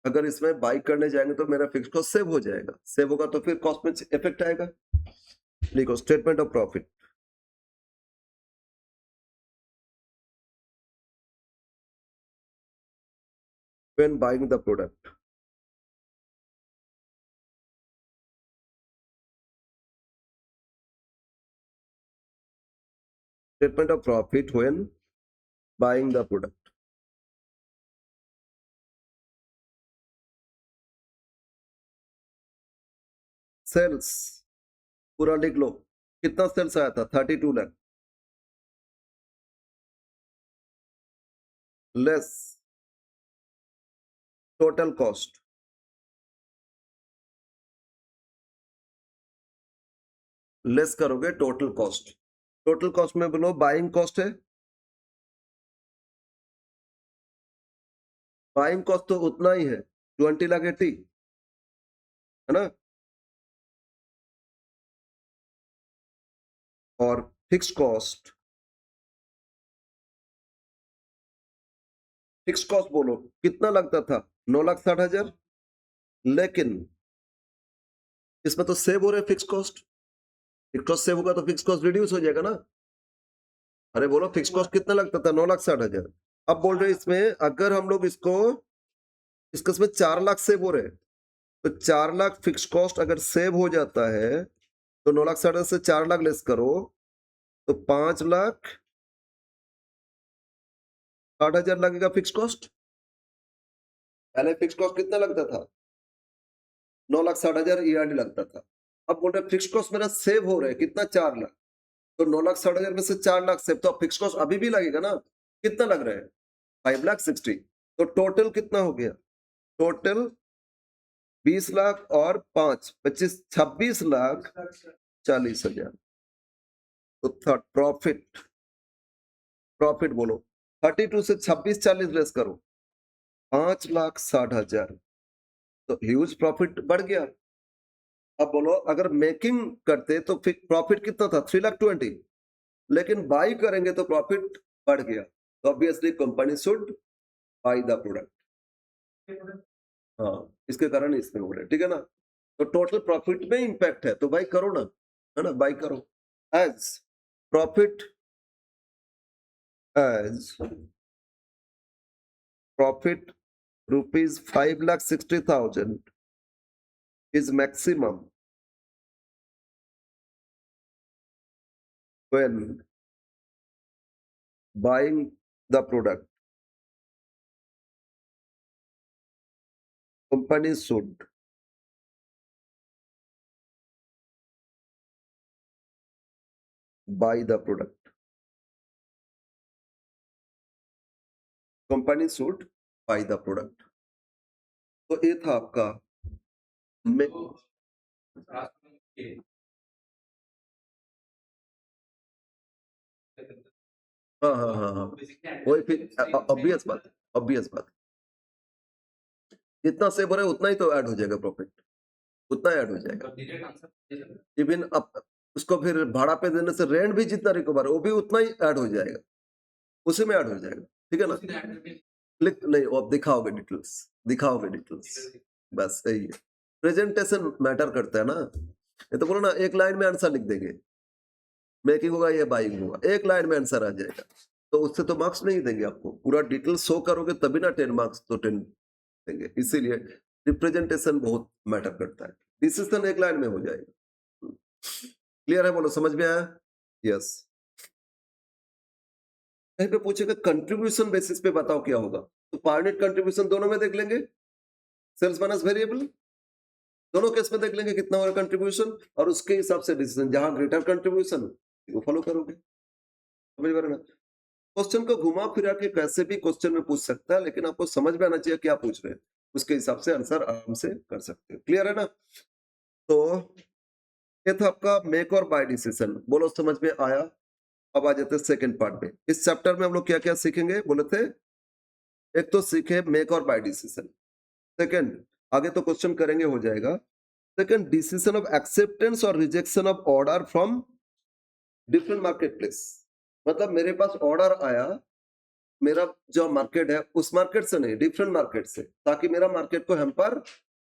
अगर इसमें बाई करने जाएंगे तो मेरा फिक्स कॉस्ट सेव हो जाएगा, सेव होगा तो फिर कॉस्ट में इफेक्ट आएगा। लिखो statement of profit, when buying the product, statement of profit when buying the product, sales पूरा लिख लो, कितना सेल्स आया था 32 lakh, less total cost, less करोगे टोटल कॉस्ट। टोटल कॉस्ट में बोलो बाइंग कॉस्ट है, बाइंग कॉस्ट तो उतना ही है 20,80,000 है ना, और फिक्स कॉस्ट, फिक्स कॉस्ट बोलो कितना लगता था 9,60,000, लेकिन इसमें तो सेव हो रहे fix cost, fix cost save होगा तो फिक्स कॉस्ट रिड्यूस हो जाएगा ना। अरे बोलो फिक्स कॉस्ट कितना लगता था 9,60,000, अब बोल रहे इसमें अगर हम लोग इसको इसमें 4 लाख सेव हो रहे, तो 4 लाख फिक्स कॉस्ट अगर सेव हो जाता है तो 9,60,000 से 4 लाख लेस करो तो 5,60,000 लगेगा फिक्स कॉस्ट। पहले फिक्स कॉस्ट कितना लगता था 9,60,000 ईयरली लगता था। अब बोल रहे फिक्स कॉस्ट मेरा सेव हो रहा है कितना 4 लाख, तो 9,60,000 में से 4 लाख सेव, तो फिक्स कॉस्ट अभी भी लगेगा ना, कितना लग रहा है 5,60,000, तो टोटल कितना हो गया, टोटल 20 लाख और 5 25 26,40,000। तो प्रॉफिट, प्रॉफिट बोलो 32 से 26-40 लेस करो 5,60,000, तो ह्यूज प्रॉफिट बढ़ गया। अब बोलो अगर मेकिंग करते तो प्रॉफिट कितना था 3,20,000, लेकिन बाई करेंगे तो प्रॉफिट बढ़ गया, तो obviously company should by the product. हाँ, इसके कारण इसमें हो रहा है, ठीक है ना। तो टोटल प्रॉफिट में इंपैक्ट है, तो बाई करो ना, है ना, बाई करो। As profit, as profit rupees 5,60,000 is maximum when buying the product, company should buy the product, company should buy the product। तो ये था आपका हाँ हाँ हाँ हाँ, वही फिर ऑब्वियस बात, ऑब्वियस बात, जितना सेव हो रहा है उतना ही तो ऐड हो जाएगा प्रॉफिट, उतना ऐड हो जाएगा। इवन अब उसको फिर भाड़ा पे देने से रेंट भी जितना रिकवर है वो भी उतना ही ऐड हो जाएगा, उसी में ऐड हो जाएगा, ठीक है ना। लिख नहीं, अब दिखाओगे डिटेल्स, दिखाओगे डिटेल्स, बस यही है, प्रेजेंटेशन मैटर करता है ना। ये तो बोलो ना एक लाइन में आंसर लिख देंगे, मेकिंग होगा या बाइंग होगा, एक लाइन में आंसर आ जाएगा। तो उससे तो मार्क्स नहीं देंगे आपको, पूरा डिटेल शो करोगे तभी ना 10 मार्क्स तो 10 देंगे। इसीलिए रिप्रेजेंटेशन बहुत मैटर करता है। डिसीजन एक लाइन में हो जाएगा। क्लियर है? बोलो, समझ में आया? यस। कहीं पे पूछेगा कंट्रीब्यूशन बेसिस पे बताओ क्या होगा, तो पार नेट कंट्रीब्यूशन दोनों में देख लेंगे, सेल्स माइनस वेरिएबल दोनों केस में देख लेंगे कितना होगा कंट्रीब्यूशन, और उसके हिसाब से डिसीजन, जहां ग्रेटर कंट्रीब्यूशन वो फॉलो करोगे। समझ में आ रहा है ना? क्वेश्चन को घुमा फिरा के कैसे भी क्वेश्चन में पूछ सकता है, लेकिन आपको समझ में आना चाहिए क्या पूछ रहे हैं, उसके हिसाब से आंसर आराम से कर सकते हो। क्लियर है ना? तो ये था आपका मेक और बाय डिसीजन। बोलो, समझ में आया? अब आ जाते हैं सेकंड पार्ट में। इस चैप्टर में हम लोग क्या क्या सीखेंगे बोले थे? एक तो सीखे मेक और बाय डिसीजन। सेकंड, आगे तो क्वेश्चन करेंगे, हो जाएगा। सेकंड, डिसीजन ऑफ एक्सेप्टेंस और rejection of order from different market place. मतलब मेरे पास ऑर्डर आया, मेरा जो मार्केट है उस मार्केट से नहीं, डिफरेंट मार्केट से, ताकि मेरा मार्केट को हैम्पर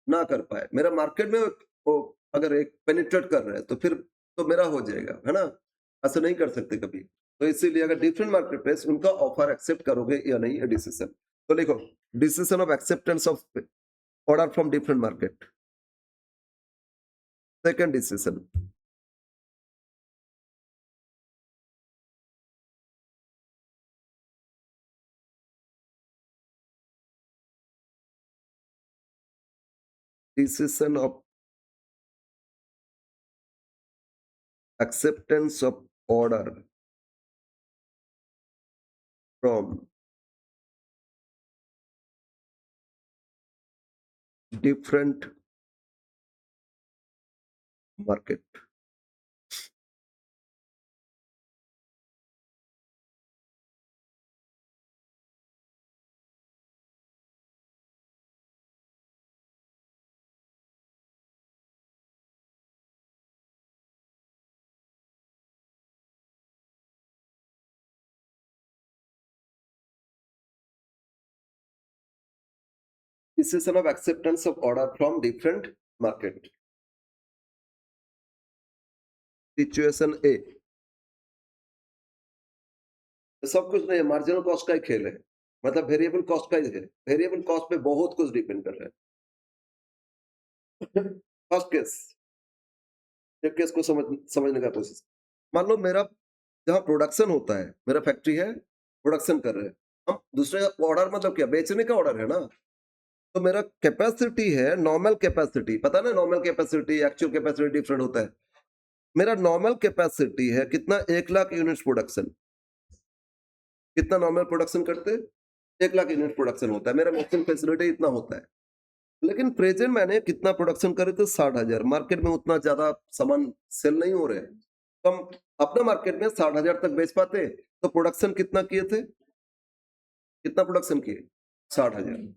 ना कर पाए। मेरा मार्केट में वो अगर एक पेनिट्रेट कर रहे हैं तो फिर तो मेरा हो जाएगा, है ना? ऐसा नहीं कर सकते कभी। तो इसीलिए अगर डिफरेंट मार्केट प्लेस, उनका ऑफर एक्सेप्ट करोगे या नहीं, ये डिसीजन। तो लिखो, decision of acceptance of order from different market. Second decision, decision of acceptance of order from different market. Decision of acceptance of order from different market. Situation A, सब कुछ नहीं है, मार्जिनल कॉस्ट का ही खेल है, मतलब वेरिएबल कॉस्ट का ही है। वेरिएबल कॉस्ट पे बहुत कुछ डिपेंड कर रहा है। फर्स्ट केस, एक केस को समझने का कोशिश। मान लो मेरा जहां प्रोडक्शन होता है, मेरा फैक्ट्री है, प्रोडक्शन कर रहे हैं हम, दूसरे ऑर्डर मतलब क्या, बेचने का ऑर्डर है ना। तो मेरा कैपेसिटी है, नॉर्मल कैपेसिटी, पता ना normal capacity actual capacity different होता है। मेरा नॉर्मल कैपेसिटी है कितना, 1,00,000 यूनिट्स प्रोडक्शन। कितना नॉर्मल प्रोडक्शन करते, 1,00,000 यूनिट प्रोडक्शन होता है, मेरा मैक्सिमम फैसिलिटी इतना होता है। लेकिन प्रेजेंट मैंने कितना प्रोडक्शन करे थे, 60,000। मार्केट में उतना ज्यादा सामान सेल नहीं हो रहे हैं, तो हम अपने मार्केट में 60,000 तक बेच पाते। तो प्रोडक्शन कितना किए थे, कितना प्रोडक्शन किए, 60,000।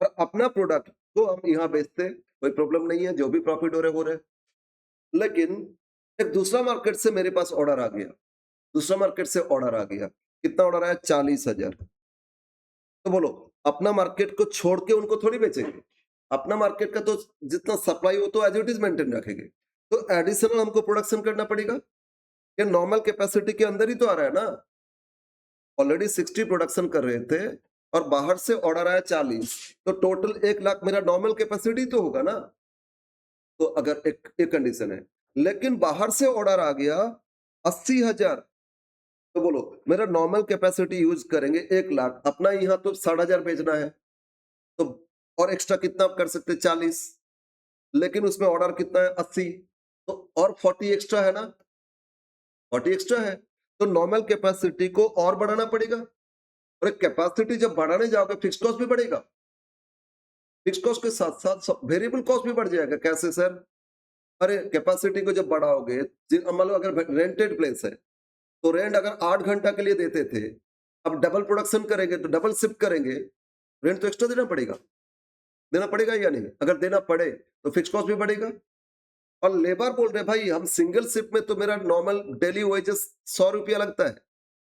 और अपना प्रोडक्ट को हम यहाँ बेचते, कोई प्रॉब्लम नहीं है, जो भी प्रॉफिट हो रहे। लेकिन एक दूसरा मार्केट से मेरे पास ऑर्डर आ गया, दूसरा मार्केट से ऑर्डर आ गया, कितना ऑर्डर आया, 40,000। तो बोलो, अपना मार्केट को छोड़ के उनको थोड़ी बेचेंगे, अपना मार्केट का तो जितना सप्लाई हो तो एज इट इज मेंटेन रखेंगे। तो एडिशनल हमको प्रोडक्शन करना पड़ेगा, ये नॉर्मल कैपेसिटी के अंदर ही तो आ रहा है ना। ऑलरेडी 60 प्रोडक्शन कर रहे थे और बाहर से ऑर्डर आया 40, तो टोटल 1,00,000 मेरा नॉर्मल कैपेसिटी तो होगा ना। तो अगर एक कंडीशन है, लेकिन बाहर से ऑर्डर आ गया 80,000, तो बोलो मेरा नॉर्मल कैपेसिटी यूज करेंगे 1,00,000, अपना यहाँ तो 60,000 भेजना है, तो और एक्स्ट्रा कितना आप कर सकते, 40, लेकिन उसमें ऑर्डर कितना है, 80, तो और 40 एक्स्ट्रा है ना, 40 एक्स्ट्रा है। तो नॉर्मल कैपेसिटी को और बढ़ाना पड़ेगा, और कैपेसिटी जब बढ़ाने जाओगे फिक्स कॉस्ट भी बढ़ेगा, फिक्स कॉस्ट के साथ साथ वेरिएबल कॉस्ट भी बढ़ जाएगा। कैसे सर? अरे कैपेसिटी को जब बढ़ाओगे, मान लो अगर रेंटेड प्लेस है, तो रेंट अगर 8 घंटा के लिए देते थे, अब डबल प्रोडक्शन करेंगे तो डबल शिफ्ट करेंगे, रेंट तो एक्स्ट्रा देना पड़ेगा या नहीं? अगर देना पड़े तो फिक्स कॉस्ट भी बढ़ेगा। और लेबर बोल रहे भाई हम सिंगल शिफ्ट में तो मेरा नॉर्मल डेली वेजेस 100 रुपया लगता है,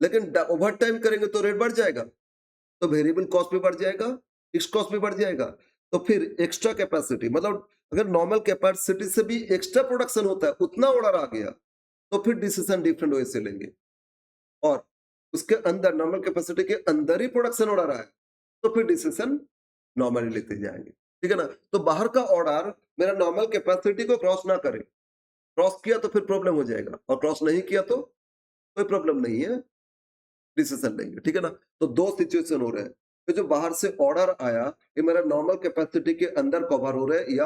लेकिन ओवर टाइम करेंगे तो रेट बढ़ जाएगा, तो वेरिएबल कॉस्ट भी बढ़ जाएगा, फिक्स कॉस्ट भी बढ़ जाएगा। तो फिर एक्स्ट्रा कैपेसिटी मतलब अगर नॉर्मल कैपेसिटी से भी एक्स्ट्रा प्रोडक्शन होता है, उतना ऑर्डर आ गया, तो फिर डिसीजन डिफरेंट वे से लेंगे। और उसके अंदर नॉर्मल कैपेसिटी के अंदर ही प्रोडक्शन ऑर्डर आया, तो फिर डिसीजन नॉर्मली लेते जाएंगे। ठीक है ना? तो बाहर का ऑर्डर मेरा नॉर्मल कैपेसिटी को क्रॉस ना करे। क्रॉस किया तो फिर प्रॉब्लम हो जाएगा, और क्रॉस नहीं किया तो कोई प्रॉब्लम नहीं है, डिसीजन लेंगे। ठीक है ना? तो दो सिचुएशन हो रहे हैं। तो जो बाहर से ऑर्डर आया, ये मेरा नॉर्मल कैपेसिटी के अंदर कवर हो रहा है या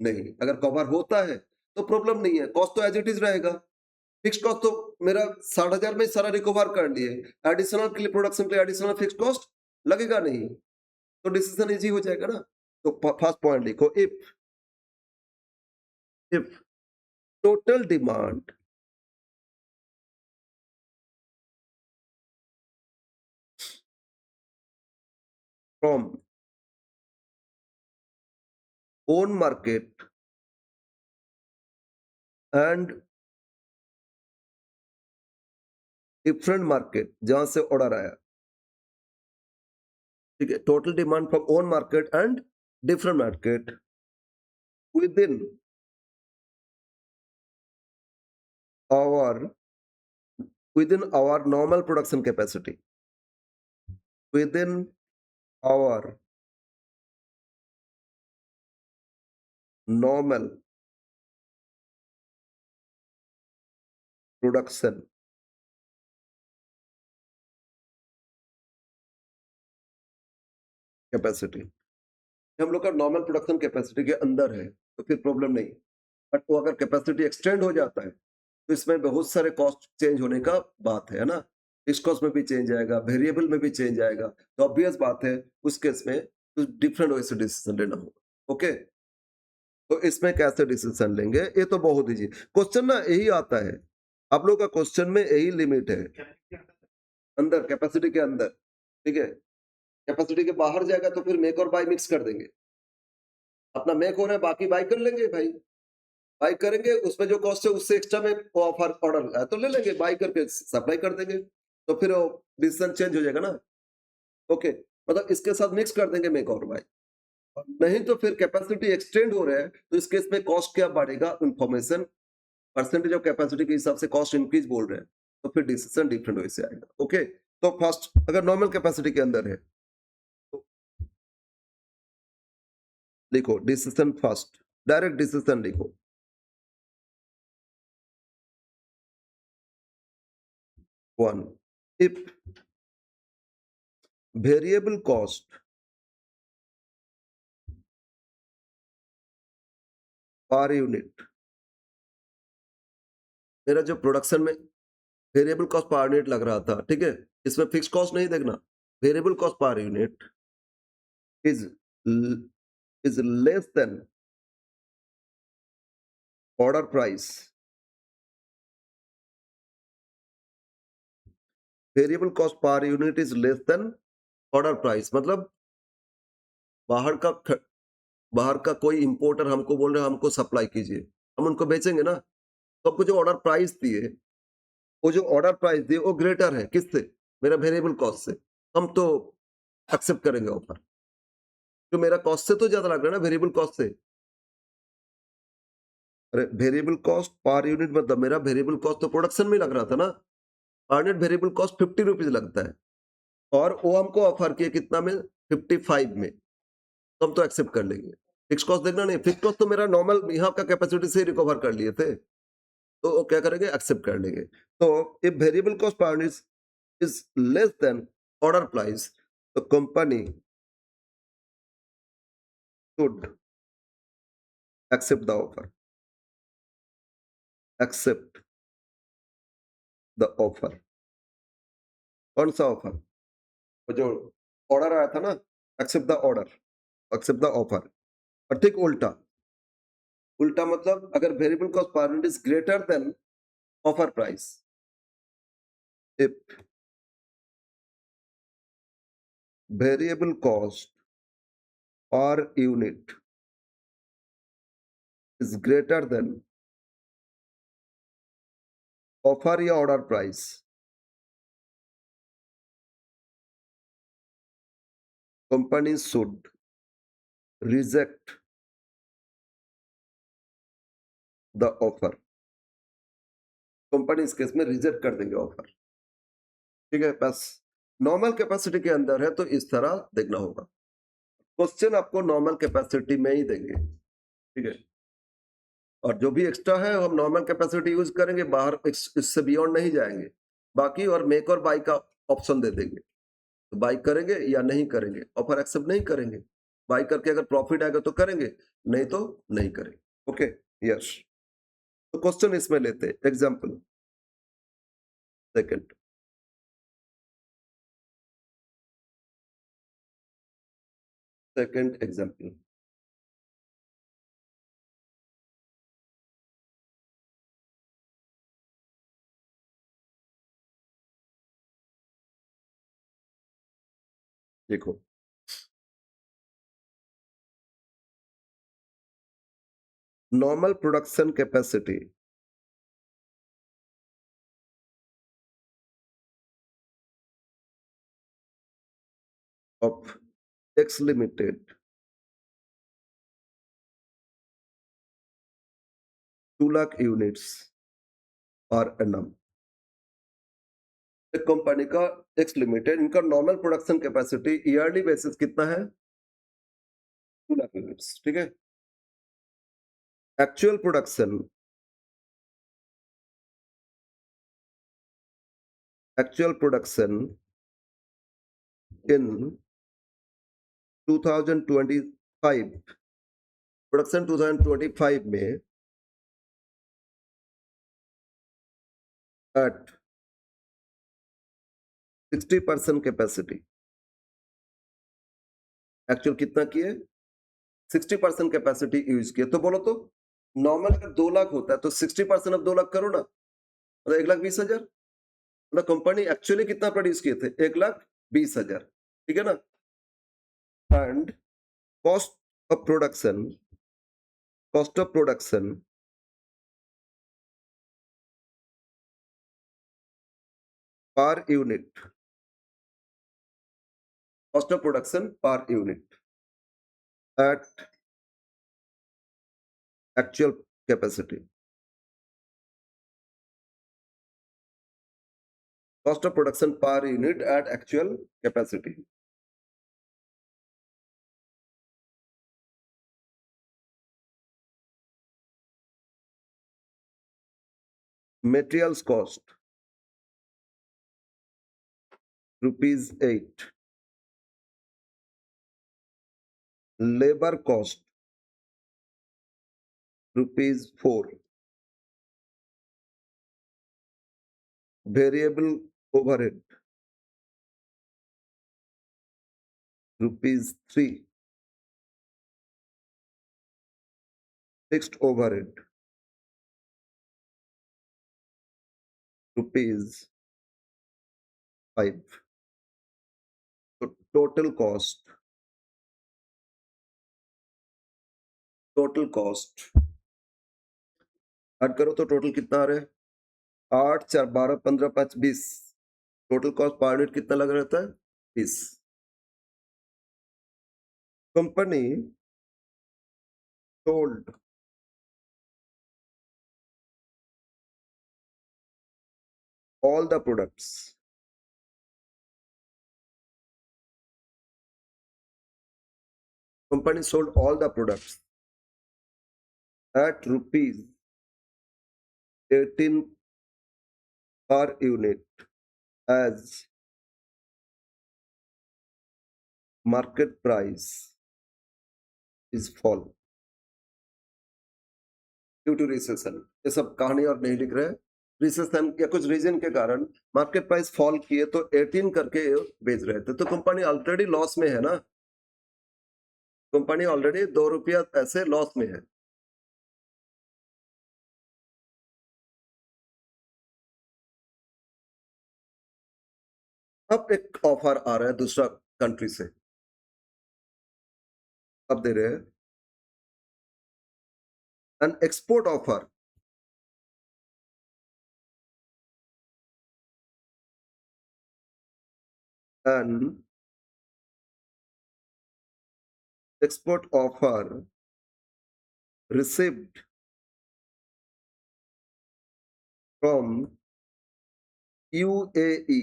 नहीं। अगर कवर होता है तो प्रॉब्लम नहीं है, कॉस्ट तो एज इट इज रहेगा। फिक्स कॉस्ट तो मेरा 60,000 में सारा रिकवर कर लिए, एडिशनल के लिए प्रोडक्शन के लिए एडिशनल फिक्स कॉस्ट लगेगा नहीं, तो डिसीजन इजी हो जाएगा ना। तो फर्स्ट पॉइंट लिखो, if total demand from own market and different market, जहां से ऑर्डर आया, ठीक है, total demand from own market and different market with in our within our normal production capacity, within our normal production capacity, हम लोग का normal production capacity के अंदर है, तो फिर प्रॉब्लम नहीं। बट वो अगर कैपेसिटी एक्सटेंड हो जाता है, तो इसमें बहुत सारे कॉस्ट चेंज होने का बात है ना। फिक्स कॉस्ट में भी चेंज आएगा, वेरिएबल में भी चेंज आएगा, तो ऑब्वियस बात है उस केस में तो डिफरेंट वे से डिसीजन लेना होगा। ओके, तो इसमें कैसे डिसीजन लेंगे, ये तो बहुत ईजी क्वेश्चन ना, यही आता है आप लोग का क्वेश्चन में, यही लिमिट है। अंदर कैपेसिटी के अंदर, ठीक है, कैपेसिटी के बाहर जाएगा तो फिर मेक और बाय मिक्स कर देंगे। अपना मेक हो रहा है, बाकी बाय कर लेंगे भाई, बाय करेंगे, उसमें जो कॉस्ट है उससे एक्स्ट्रा में ऑफर ऑर्डर है तो ले लेंगे, बाय करके सप्लाई कर देंगे, तो फिर डिसीजन चेंज हो जाएगा ना। ओके, मतलब इसके साथ मिक्स कर देंगे मेक और बाय। नहीं तो फिर कैपेसिटी एक्सटेंड हो रहा है, तो इस केस में कॉस्ट क्या बढ़ेगा, इंफॉर्मेशन परसेंटेज ऑफ कैपेसिटी के हिसाब से कॉस्ट इंक्रीज बोल रहे हैं, तो फिर डिसीजन डिफरेंट वे से आएगा। ओके, तो फर्स्ट अगर नॉर्मल कैपेसिटी के अंदर है तो लिखो डिसीजन फर्स्ट, डायरेक्ट डिसीजन लिखो। One, if variable cost per unit, मेरा जो प्रोडक्शन में वेरिएबल कॉस्ट पर यूनिट लग रहा था, ठीक है, इसमें फिक्स कॉस्ट नहीं देखना, variable cost per unit is is less than order price, variable cost per unit is less than order price, मतलब बाहर का बाहर का कोई इंपोर्टर हमको बोल रहे हैं हमको सप्लाई कीजिए, हम उनको बेचेंगे ना, तो आपको जो ऑर्डर प्राइस दिए, वो जो ऑर्डर प्राइस दिए वो ग्रेटर है किससे, मेरा वेरिएबल कॉस्ट से, हम तो एक्सेप्ट करेंगे ऑफर, तो मेरा कॉस्ट से तो ज्यादा लग रहा है ना वेरिएबल कॉस्ट से। अरे वेरिएबल कॉस्ट पर यूनिट मतलब मेरा वेरिएबल कॉस्ट तो प्रोडक्शन में लग रहा था ना, per unit variable cost 50 rupees लगता है, और वो हमको ऑफर किया कितना में, 55 में, तो हम तो एक्सेप्ट कर लेंगे। फिक्स कॉस्ट देखना नहीं, फिक्स कॉस्ट तो मेरा नॉर्मल यहाँ का कैपेसिटी से रिकवर कर लिए थे, तो वो क्या करेंगे, एक्सेप्ट कर लेंगे। तो if variable cost per unit is less than order price, तो company should accept the offer, accept the offer. कौन सा ऑफर, वो जो ऑर्डर आया था ना, accept the order, accept the offer. और ठीक उल्टा, उल्टा मतलब अगर variable cost per unit is greater than offer price, if variable cost per unit is greater than offer या order price, company should reject the offer. Company इस case में reject कर देंगे ऑफर। ठीक है, बस नॉर्मल कैपेसिटी के अंदर है तो इस तरह देखना होगा। क्वेश्चन आपको नॉर्मल कैपेसिटी में ही देंगे। ठीक है, और जो भी एक्स्ट्रा है हम नॉर्मल कैपेसिटी यूज करेंगे, बाहर इससे बियॉन्ड नहीं जाएंगे। बाकी और मेक और बाई का ऑप्शन दे देंगे, तो बाई करेंगे या नहीं करेंगे, ऑफर एक्सेप्ट नहीं करेंगे। बाई करके अगर प्रॉफिट आएगा तो करेंगे, नहीं तो नहीं करेंगे। Okay, yes. तो क्वेश्चन इसमें लेते हैं एग्जाम्पल सेकंड। सेकंड एग्जाम्पल, देखो normal production capacity of X Limited 2 lakh units per annum। एक कंपनी का X लिमिटेड, इनका normal production capacity yearly basis कितना है? 2 लाख यूनिट्स। ठीक है, actual production, actual production in 2025, production 2025 में एट 60% कैपेसिटी। एक्चुअल कितना किए? 60% कैपेसिटी यूज किए। तो बोलो तो नॉर्मल अगर 2 लाख होता है तो 60% ऑफ 2 लाख करो ना, मतलब 1,20,000। मतलब कंपनी एक्चुअली कितना प्रोड्यूस किए थे? 1,20,000। ठीक है ना। And cost of production, cost of production per unit, cost of production per unit at actual capacity, cost of production per unit at actual capacity। Materials cost ₹8, labor cost ₹4, variable overhead ₹3, fixed overhead ₹5। तो total cost add करो तो total कितना आ रहा है? 8, 4, 12, 15, 5, 20। Total cost per unit कितना लग रहता है? 20। Company sold all the products company sold all the products at rupees 18 per unit as market price is fall due to recession। ये सब कहानी और नहीं लिख रहे हैं। रिसेशन या कुछ रीजन के कारण मार्केट प्राइस फॉल किए तो 18 करके बेच रहे थे, तो कंपनी ऑलरेडी लॉस में है ना। कंपनी ऑलरेडी ₹2 ऐसे लॉस में है। अब एक ऑफर आ रहा है दूसरा कंट्री से, अब दे रहे हैं एन एक्सपोर्ट ऑफर एन export offer received from UAE,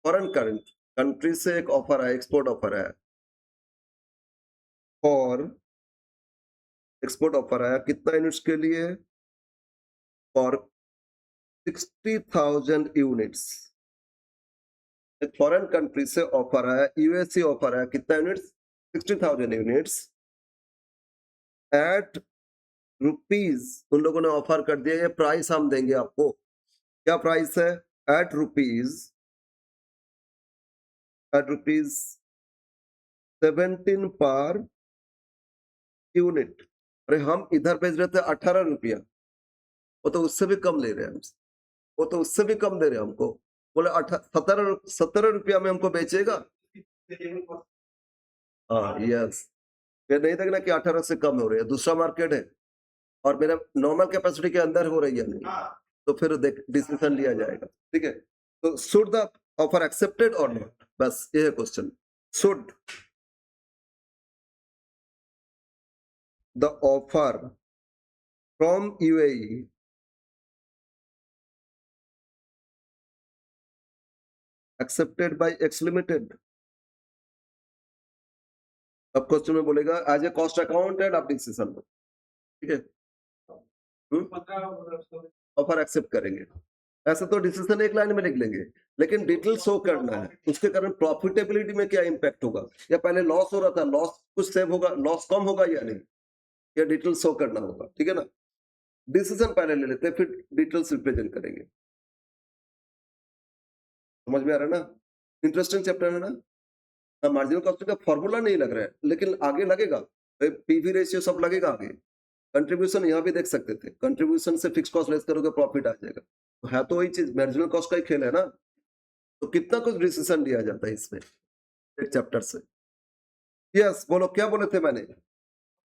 foreign country से एक ऑफर है, एक्सपोर्ट ऑफर है, और एक्सपोर्ट ऑफर आया कितना यूनिट्स के लिए? For 60,000 units. एक फॉरेन कंट्री से ऑफर आया, यूएसए ऑफर आया, कितना यूनिट्स? 60,000 units at rupees. उन लोगों ने ऑफर कर दिया, ये प्राइस हम देंगे आपको। क्या प्राइस है? Eight rupees 17 per unit. अरे हम इधर भेज रहे थे 18 रुपया, वो तो उससे भी कम ले रहे हैं हमसे, वो तो उससे भी कम दे रहे हैं हमको। बोले 17 रुपया में हमको बेचेगा। हाँ यस, ये नहीं देखना कि 18 से कम हो रही है, दूसरा मार्केट है और मेरा नॉर्मल कैपेसिटी के अंदर हो रही है नहीं, तो फिर देख डिसीजन लिया जाएगा। ठीक है, तो शुड द ऑफर एक्सेप्टेड और नॉट, बस ये है question. Should the offer from UAE accepted by x limited. अब क्वेश्चन में बोलेगा एज ए कॉस्ट अकाउंटेंट आप डिसीजन लो। ठीक है, ऑफर एक्सेप्ट करेंगे, ऐसा तो डिसीजन एक लाइन में लिख लेंगे, लेकिन डिटेल शो करना है, उसके कारण प्रॉफिटेबिलिटी में क्या इंपैक्ट होगा, या पहले लॉस हो रहा था, लॉस कुछ सेव होगा, लॉस कम होगा या नहीं, ये डिटेल शो करना होगा। ठीक है ना, डिसीजन पहले ले लेते हैं, फिर डिटेल्स रिप्रेजेंट करेंगे। समझ में आ रहा है ना? इंटरेस्टिंग चैप्टर है ना। मार्जिनल कॉस्टिंग का फॉर्मूला नहीं लग रहा है, लेकिन आगे लगेगा, पीवी रेशियो सब लगेगा आगे। कंट्रीब्यूशन यहाँ भी देख सकते थे, कंट्रीब्यूशन से फिक्स कॉस्ट लेस करोगे प्रॉफिट आ जाएगा, तो है तो वही चीज, मार्जिनल कॉस्ट का ही खेल है ना। तो कितना कुछ डिसीजन लिया जाता है इसमें एक चैप्टर से। यस बोलो, क्या बोले थे मैंने?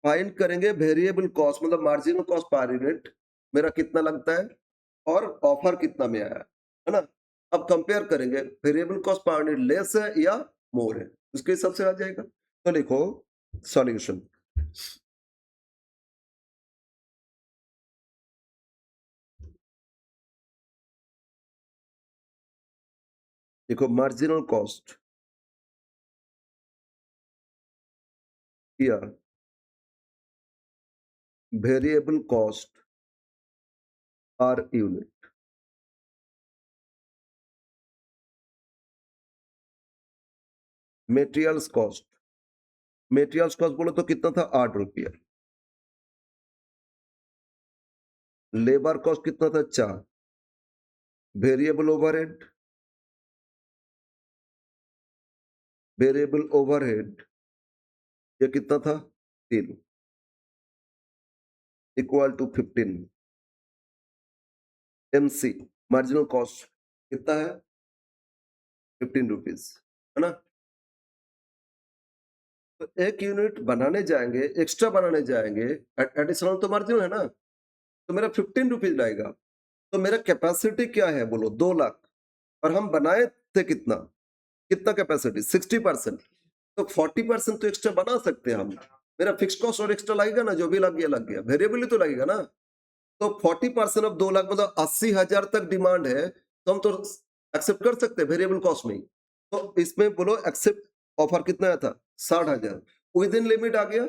फाइंड करेंगे वेरिएबल कॉस्ट, मतलब मार्जिनल कॉस्ट पर यूनिट मेरा कितना लगता है और ऑफर कितना में आया है ना। अब कंपेयर करेंगे variable cost per unit less है या मोर है, उसके हिसाब से आ जाएगा। तो लिखो सॉल्यूशन। देखो मार्जिनल कॉस्ट या variable cost per unit. Materials cost, materials cost बोलो तो कितना था? 8 रुपया। लेबर कॉस्ट कितना था? 4। वेरिएबल ओवरहेड, वेरिएबल ओवरहेड ये कितना था? 3 equal to 15। MC marginal cost कितना है? 15 रुपीज, है ना। तो एक यूनिट बनाने जाएंगे, एक्स्ट्रा बनाने जाएंगे, एडिशनल तो मार्जिन है ना, तो मेरा 15 रुपीज लगेगा। तो मेरा कैपेसिटी क्या है बोलो? 2 लाख, और हम बनाए थे कितना, कितना कैपेसिटी? 60%। तो 40% तो एक्स्ट्रा बना सकते हैं हम। मेरा फिक्स कॉस्ट और एक्स्ट्रा लगेगा ना, जो भी लग गया वेरिएबल ही तो लगेगा ना। तो 40% ऑफ 2 लाख मतलब 80,000 तक डिमांड है, तो हम तो एक्सेप्ट कर सकते हैं वेरिएबल कॉस्ट में। तो इसमें बोलो एक्सेप्ट ऑफर कितना आया था? 60,000। विद इन लिमिट आ गया,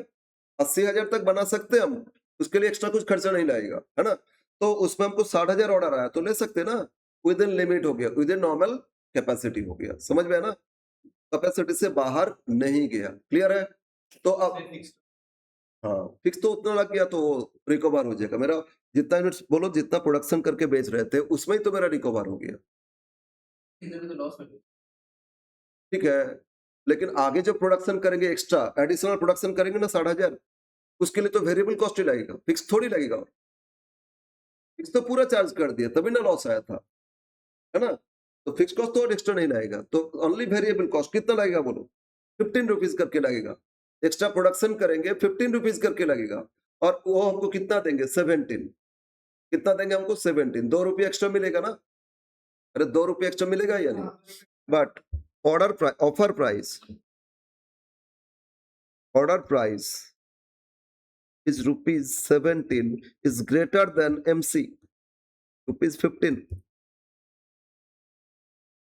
80,000 तक बना सकते हैं हम, उसके लिए एक्स्ट्रा कुछ खर्चा नहीं लगेगा, है ना। तो उसमें हमको 60,000 ऑर्डर आया तो ले सकते हैं ना, विद इन लिमिट हो गया, विद इन नॉर्मल कैपेसिटी हो गया। समझ में है ना, कैपेसिटी से बाहर नहीं गया। क्लियर है? तो अब हाँ, फिक्स तो उतना लग गया तो रिकवर हो जाएगा मेरा। जितना यूनिट्स बोलो, जितना प्रोडक्शन करके बेच रहे थे उसमें ही तो मेरा रिकवर हो गया। ठीक है, लेकिन आगे जो प्रोडक्शन करेंगे, एक्स्ट्रा एडिशनल प्रोडक्शन करेंगे ना 60,000, उसके लिए तो वेरिएबल कॉस्ट ही लगेगा, फिक्स थोड़ी लगेगा। फिक्स तो पूरा चार्ज कर दिया तभी ना लॉस आया था, है ना। तो फिक्स कॉस्ट तो और एक्स्ट्रा नहीं लगेगा, तो ओनली वेरिएबल कॉस्ट कितना लगेगा बोलो? 15 रुपीज करके लगेगा। एक्स्ट्रा प्रोडक्शन करेंगे 15 रुपीज करके लगेगा, और वो हमको कितना देंगे? 17। कितना देंगे हमको? 17। 2 रुपये एक्स्ट्रा मिलेगा ना। अरे 2 रुपये एक्स्ट्रा मिलेगा या नहीं? But offer price is rupees 17 is greater than MC. ₹15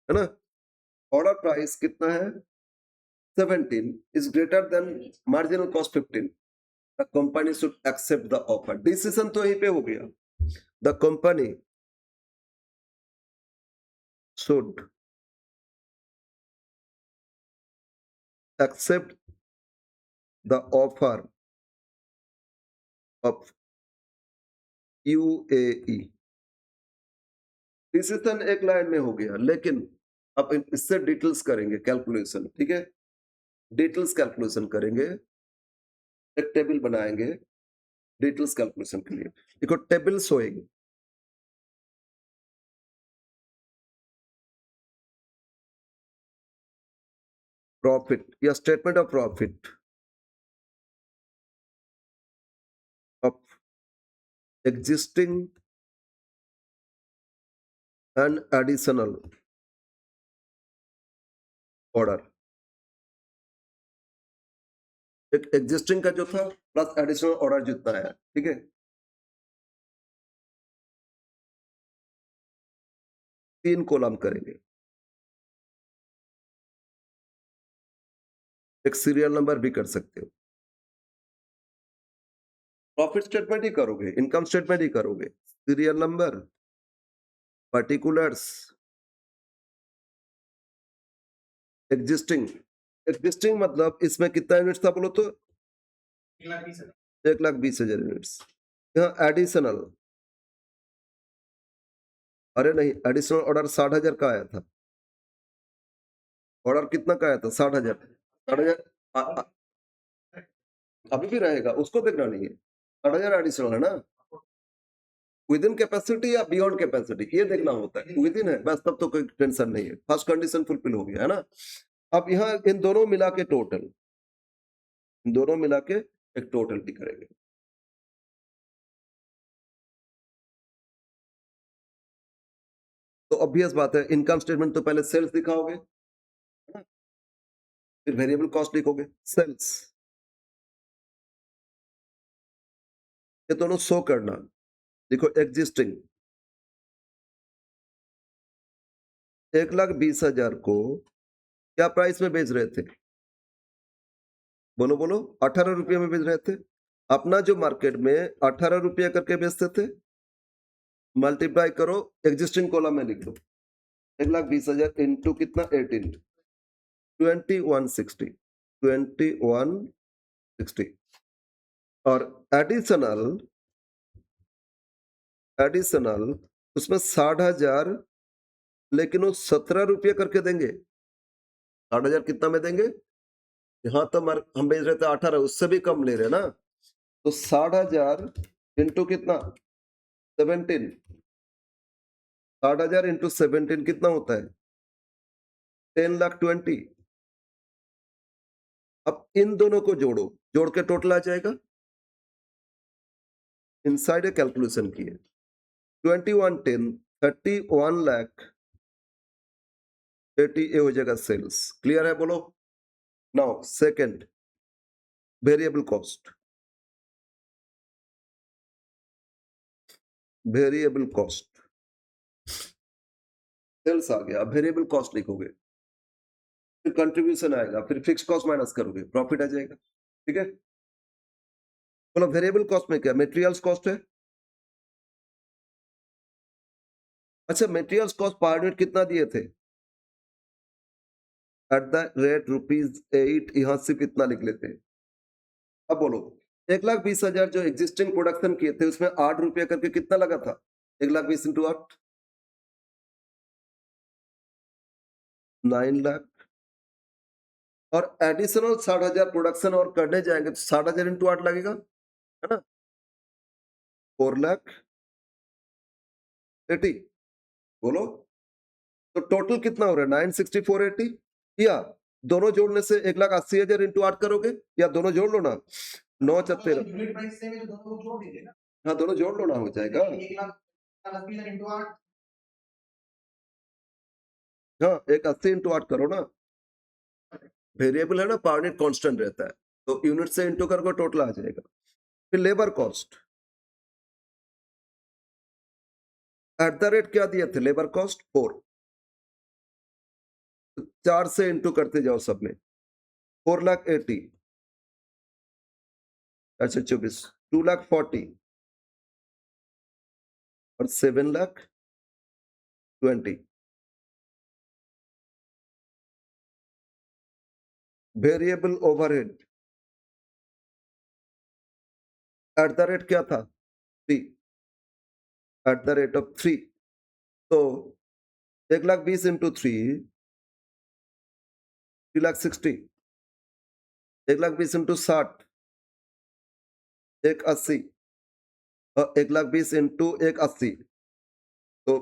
है ना। ऑर्डर प्राइस कितना है 17 is greater than marginal cost 15, the company should accept the offer. Decision तो यहीं पे हो गया, the company should accept the offer of UAE। Decision एक लाइन में हो गया, लेकिन अब इससे डिटेल्स करेंगे कैलकुलेशन, ठीक है। डिटेल्स कैलकुलेशन करेंगे, एक टेबल बनाएंगे डिटेल्स कैलकुलेशन के लिए। देखो टेबल शोइंग प्रॉफिट या statement of profit of existing and additional order। एक एग्जिस्टिंग का जो था प्लस एडिशनल ऑर्डर जितना है, ठीक है। तीन कॉलम करेंगे, एक सीरियल नंबर भी कर सकते हो। प्रॉफिट स्टेटमेंट ही करोगे, इनकम स्टेटमेंट ही करोगे, serial number, particulars, existing. Existing मतलब इसमें कितना यूनिट्स था बोलो तो 1,20,000 यूनिट्स। यहाँ एडिशनल, अरे नहीं, एडिशनल ऑर्डर 60,000 का आया था। ऑर्डर कितना का आया था 60,000। 60,000 अभी भी रहेगा, उसको देखना नहीं है। 60,000 एडिशनल है ना, विद इन कैपेसिटी या बियॉन्ड कैपेसिटी, ये देखना होता है। विद इन है बस, तब तो कोई टेंशन नहीं है, फर्स्ट कंडीशन फुलफिल हो गया है ना। अब यहाँ इन दोनों मिला के टोटल, दोनों मिला के एक टोटल भी करेंगे। तो ऑब्वियस बात है, इनकम स्टेटमेंट तो पहले सेल्स दिखाओगे, है ना? फिर वेरिएबल कॉस्ट लिखोगे, सेल्स, ये दोनों शो करना। देखो एग्जिस्टिंग 1,20,000 को क्या प्राइस में बेच रहे थे, बोलो बोलो, 18 रुपये में बेच रहे थे। अपना जो मार्केट में 18 रुपये करके बेचते थे, मल्टीप्लाई करो, एग्जिस्टिंग कॉलम में लिख दो 1,20,000 इंटू कितना 18, 2160, 2160। और एडिशनल उसमें 60,000, लेकिन वो 17 रुपये करके देंगे। 60,000 कितना में देंगे, यहाँ तो हम बेच रहे थे 18, उससे भी कम ले रहे ना, तो 60,000 इंटू कितना 17, 60,000 इंटू 17 कितना होता है 10,20,000। अब इन दोनों को जोड़ो, जोड़ के टोटल आ जाएगा। इनसाइड कैलकुलेशन की है 2110 31,80,000 ये हो जाएगा सेल्स। क्लियर है बोलो। Now second variable cost, variable cost sales आ गया, अब वेरिएबल कॉस्ट लिखोगे, फिर कंट्रीब्यूशन आएगा, फिर फिक्स कॉस्ट माइनस करोगे, प्रॉफिट आ जाएगा, ठीक है। बोलो वेरिएबल कॉस्ट में क्या मटेरियल्स कॉस्ट है। अच्छा मटेरियल्स कॉस्ट पर यूनिट कितना दिए थे @8 यहां से कितना लिख लेते हैं। अब बोलो 1,20,000 जो एग्जिस्टिंग प्रोडक्शन किए थे उसमें 8 रुपये करके कितना लगा था 1,20,000 इंटू 8 9 लाख। और एडिशनल 60,000 प्रोडक्शन और करने जाएंगे तो 60,000 इंटू 8 लगेगा, है ना, 4,80,000। बोलो तो टोटल कितना हो रहा है 964,80, या दोनों जोड़ने से 1,80,000 इंटू 8 करोगे, या दोनों जोड़ लो ना 9 चत्ते, यूनिट प्राइस से में दोनों जोड़ दीजिए ना। हाँ दोनों जोड़ लो ना, हो जाएगा। 1,80,000 इंटू 8, हाँ 1,80 इंटू 8 करो ना, वेरिएबल है ना, पर यूनिट कांस्टेंट रहता है, तो यूनिट से इंटू करोगे टोटल आ जाएगा। फिर labour cost at the rate क्या दिए थे लेबर कॉस्ट 4, 4 से इंटू करते जाओ सब में, 4,80,000 अच्छा 24, 2,40,000 और 7,20,000 variable overhead at the rate क्या था 3, एट द रेट ऑफ 3, तो 1,20,000 इंटू 3 3,60,000, 1,20,000 इंटू 60 1,80,000 और 1,20,000 इंटू 1,80,000 तो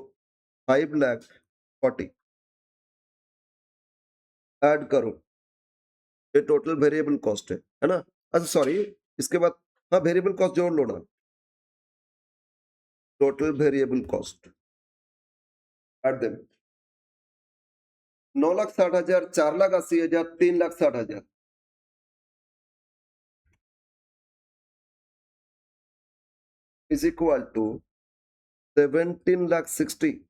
5,40,000 ऐड करो, ये टोटल वेरिएबल कॉस्ट है ना। अच्छा सॉरी, इसके बाद हाँ वेरिएबल कॉस्ट जोड़ लो ना, total variable cost at them 9,60,000, 4,80,000, 3,60,000 is equal to 17,60,000।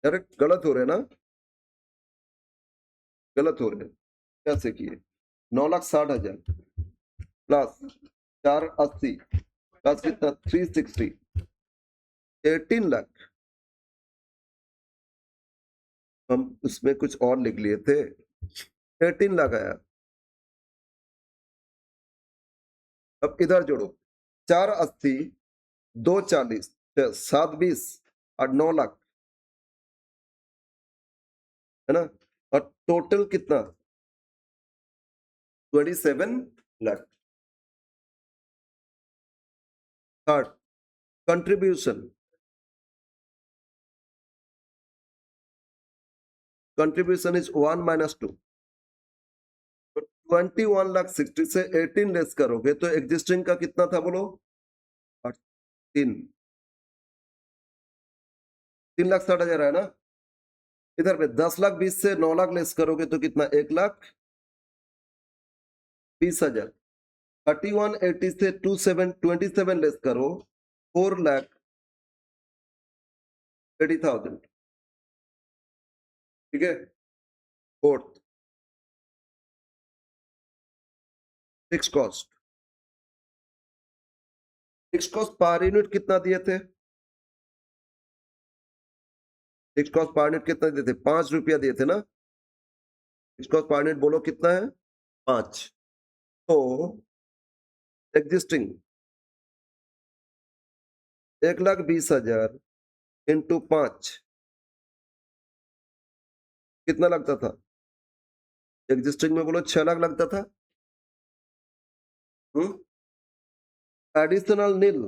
अरे गलत हो रहे ना, गलत हो रहे, कैसे किए 9,60,000 प्लस 4,80 प्लस कितना 360 18 लाख, हम उसमें कुछ और लिख लिए थे, 18 लाख आया। अब इधर जोड़ो 4,80 2,40 7,20 और 9 लाख है ना, और टोटल कितना 27 lakh. Third contribution, contribution is 1 minus 2, तो 21,60,000 से 18 लेस करोगे तो एग्जिस्टिंग का कितना था बोलो 3, 3,60,000 है ना। इधर पे 10,20,000 से 9 लाख लेस करोगे तो कितना 1,20,000, 31,80 से 27 लेस करो 4,80,000, ठीक है। Fourth fix cost, fix cost per unit कितना दिए थे, फिक्स कॉस्ट पर यूनिट कितना दिए थे 5 रुपया दिए थे ना, फिक्स कॉस्ट पर यूनिट बोलो कितना है 5, तो एग्जिस्टिंग 1,20,000 इंटू 5 कितना लगता था, एग्जिस्टिंग में बोलो 6 लाख लगता था, एडिशनल नील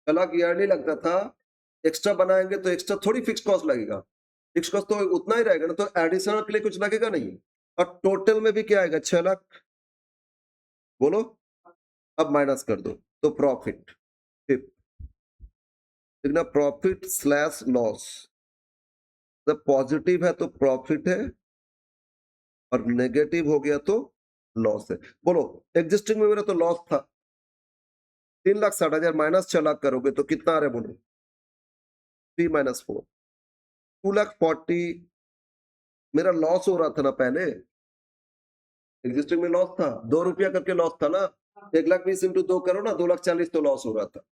6 लाख ईयरली लगता था, एक्स्ट्रा बनाएंगे तो एक्स्ट्रा थोड़ी फिक्स कॉस्ट लगेगा, फिक्स कॉस्ट तो उतना ही रहेगा ना, तो एडिशनल के लिए कुछ लगेगा नहीं, और टोटल में भी क्या आएगा 6 लाख बोलो, अब माइनस कर दो तो प्रॉफिट, देखना प्रॉफिट स्लैश लॉस, जब पॉजिटिव है तो प्रॉफिट है और नेगेटिव हो गया तो लॉस है। बोलो एग्जिस्टिंग में मेरा तो लॉस था 3,60,000 माइनस 6 लाख करोगे तो कितना आ रहा है बोलो 3 माइनस 4 2,40,000 मेरा लॉस हो रहा था ना पहले, एग्जिस्टिंग में लॉस था 2 रुपया करके लॉस था ना, 1,20,000 इंटू 2 करो ना 2,40,000 तो लॉस हो रहा था,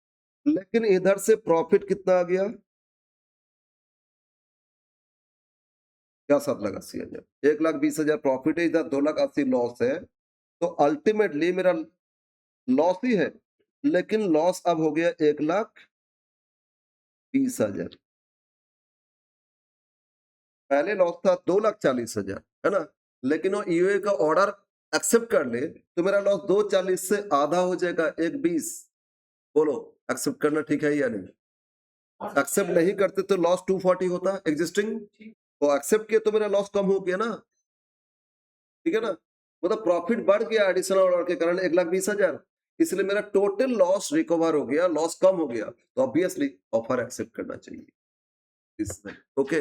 लेकिन इधर से प्रॉफिट कितना आ गया क्या साथ लगा सी 1,20,000 प्रॉफिट है, इधर 2,80,000 लॉस है, तो अल्टीमेटली मेरा लॉस ही है, लेकिन लॉस अब हो गया 1,20,000, पहले लॉस था 2,40,000 है ना, लेकिन वो ईओए का ऑर्डर एक्सेप्ट कर ले तो मेरा लॉस 2,40 से आधा हो जाएगा 1,20, बोलो एक्सेप्ट करना ठीक है या नहीं, एक्सेप्ट नहीं करते तो लॉस 240 होता एग्जिस्टिंग, वो एक्सेप्ट किया तो मेरा लॉस कम हो गया ना, ठीक है ना, मतलब प्रॉफिट बढ़ गया एडिशनल ऑर्डर के कारण 1,20,000, इसलिए मेरा टोटल लॉस रिकवर हो गया, लॉस कम हो गया, तो ऑब्वियसली ऑफर एक्सेप्ट करना चाहिए, ओके।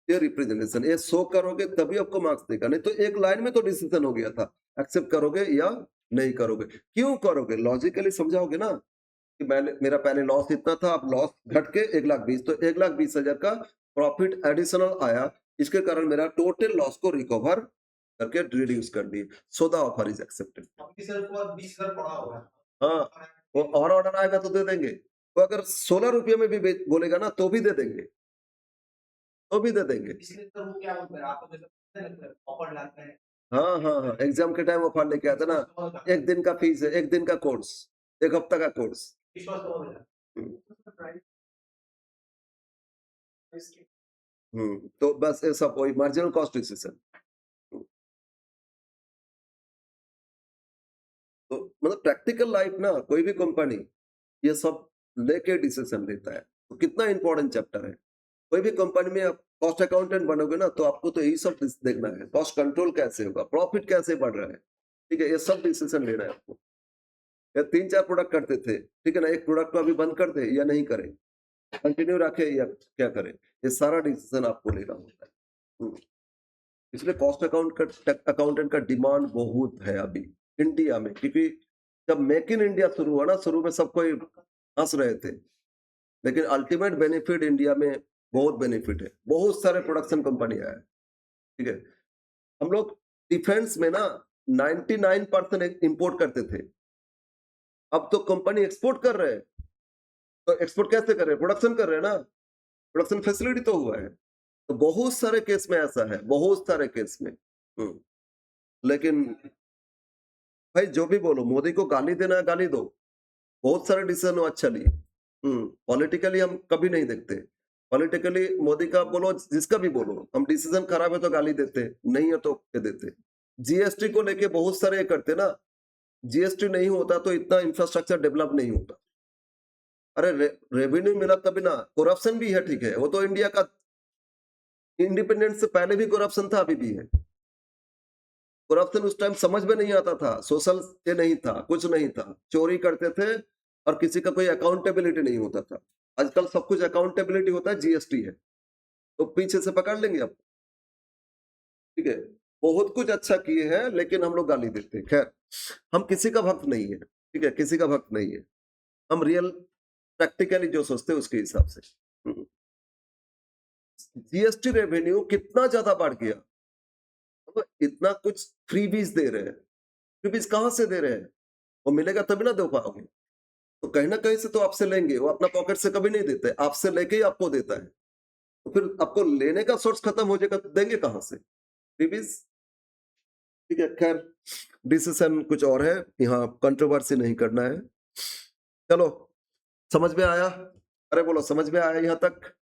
ये रिप्रेजेंटेशन ये शो करोगे तभी आपको मार्क्स देगा, नहीं तो एक लाइन में तो डिसीजन हो गया था, एक्सेप्ट करोगे या नहीं करोगे, क्यों करोगे लॉजिकली समझाओगे ना, कि मैंने मेरा पहले लॉस इतना था, अब लॉस घट के 1,20,000, तो 1,20,000 का प्रॉफिट एडिशनल आया, इसके कारण मेरा टोटल लॉस को रिकवर करके रिड्यूस कर दिए। So the offer is accepted. आपकी सर को 20,000 पड़ा होगा। हाँ, वो और ऑर्डर आएगा तो दे देंगे। वो अगर 16 रुपये में भी बोलेगा ना तो भी दे देंगे, तो भी दे देंगे। इसलिए सर वो क्या बोलते हैं, आपको जैसे ऑफर लाते हैं। हाँ, हाँ, हाँ, एग्जाम के टाइम ऑफर लेके आता ना, 1 दिन का फीस है, 1 दिन का कोर्स, 1 हफ्ता का कोर्स। विश्वास तो हो जाता हम्म, है। तो बस ये सब वही मार्जिनल कॉस्ट डिसीजन। तो मतलब प्रैक्टिकल लाइफ ना, कोई भी कंपनी ये सब लेके डिसीजन लेता है, तो कितना इंपॉर्टेंट चैप्टर है। कोई भी कंपनी में आप कॉस्ट अकाउंटेंट बनोगे ना, तो आपको तो यही सब देखना है, कॉस्ट कंट्रोल कैसे होगा, प्रॉफिट कैसे बढ़ रहा है, ठीक है, ये सब डिसीजन लेना है आपको। या 3-4 प्रोडक्ट करते थे, ठीक है ना, एक प्रोडक्ट को अभी बंद कर दे या नहीं करें, कंटिन्यू रखे या क्या करें, ये सारा डिसीजन आपको लेना होता है। हम्म, इसलिए कॉस्ट अकाउंटेंट का डिमांड बहुत है अभी इंडिया में, क्योंकि जब मेक इन इंडिया शुरू हुआ ना, शुरू में सब कोई हंस रहे थे, लेकिन अल्टीमेट बेनिफिट इंडिया में बहुत बेनिफिट है, बहुत सारे प्रोडक्शन कंपनियां है, ठीक है। हम लोग डिफेंस में ना 99% इंपोर्ट करते थे, अब तो कंपनी एक्सपोर्ट कर रहे हैं। तो एक्सपोर्ट कैसे कर रहे हैं, प्रोडक्शन कर रहे हैं ना, प्रोडक्शन फैसिलिटी तो हुआ है। तो बहुत सारे केस में ऐसा है, बहुत सारे केस में। लेकिन भाई जो भी बोलो, मोदी को गाली देना है गाली दो, बहुत सारे डिसीजन वो अच्छा लिए। पॉलिटिकली हम कभी नहीं देखते, पॉलिटिकली मोदी का बोलो, जिसका भी बोलो, हम डिसीजन खराब है तो गाली देते, नहीं है तो के देते। जीएसटी को लेके बहुत सारे ये करते ना, जीएसटी नहीं होता तो इतना इंफ्रास्ट्रक्चर डेवलप नहीं होता। अरे रेवेन्यू मिला तभी ना, करप्शन भी है, ठीक है, वो तो इंडिया का इंडिपेंडेंस से पहले भी करप्शन था, अभी भी है। करप्शन उस टाइम समझ में नहीं आता था, सोशल ये नहीं था, कुछ नहीं था, चोरी करते थे और किसी का कोई अकाउंटेबिलिटी नहीं होता था। आजकल सब कुछ अकाउंटेबिलिटी होता है, जीएसटी है, तो पीछे से पकड़ लेंगे आप, ठीक है। बहुत कुछ अच्छा किए हैं, लेकिन हम लोग गाली देते हैं। खैर, हम किसी का भक्त नहीं है, ठीक है, किसी का भक्त नहीं है, हम रियल प्रैक्टिकली जो सोचते हैं उसके हिसाब से। जीएसटी रेवेन्यू कितना ज्यादा बढ़ गया, तो इतना कुछ फ्रीबीज दे रहे हैं, फ्रीबीज कहाँ से दे रहे हैं, वो मिलेगा तभी ना दे पाओगे। तो कहीं ना कहीं से तो आपसे लेंगे, वो अपना पॉकेट से कभी नहीं देते, आपसे लेके ही आपको देता है। तो फिर आपको लेने का सोर्स खत्म हो जाएगा तो देंगे कहाँ से, फ्रीबीज, ठीक है। खैर, डिसीजन कुछ और है, यहाँ कंट्रोवर्सी नहीं करना है। चलो, समझ में आया, अरे बोलो समझ में आया यहाँ तक।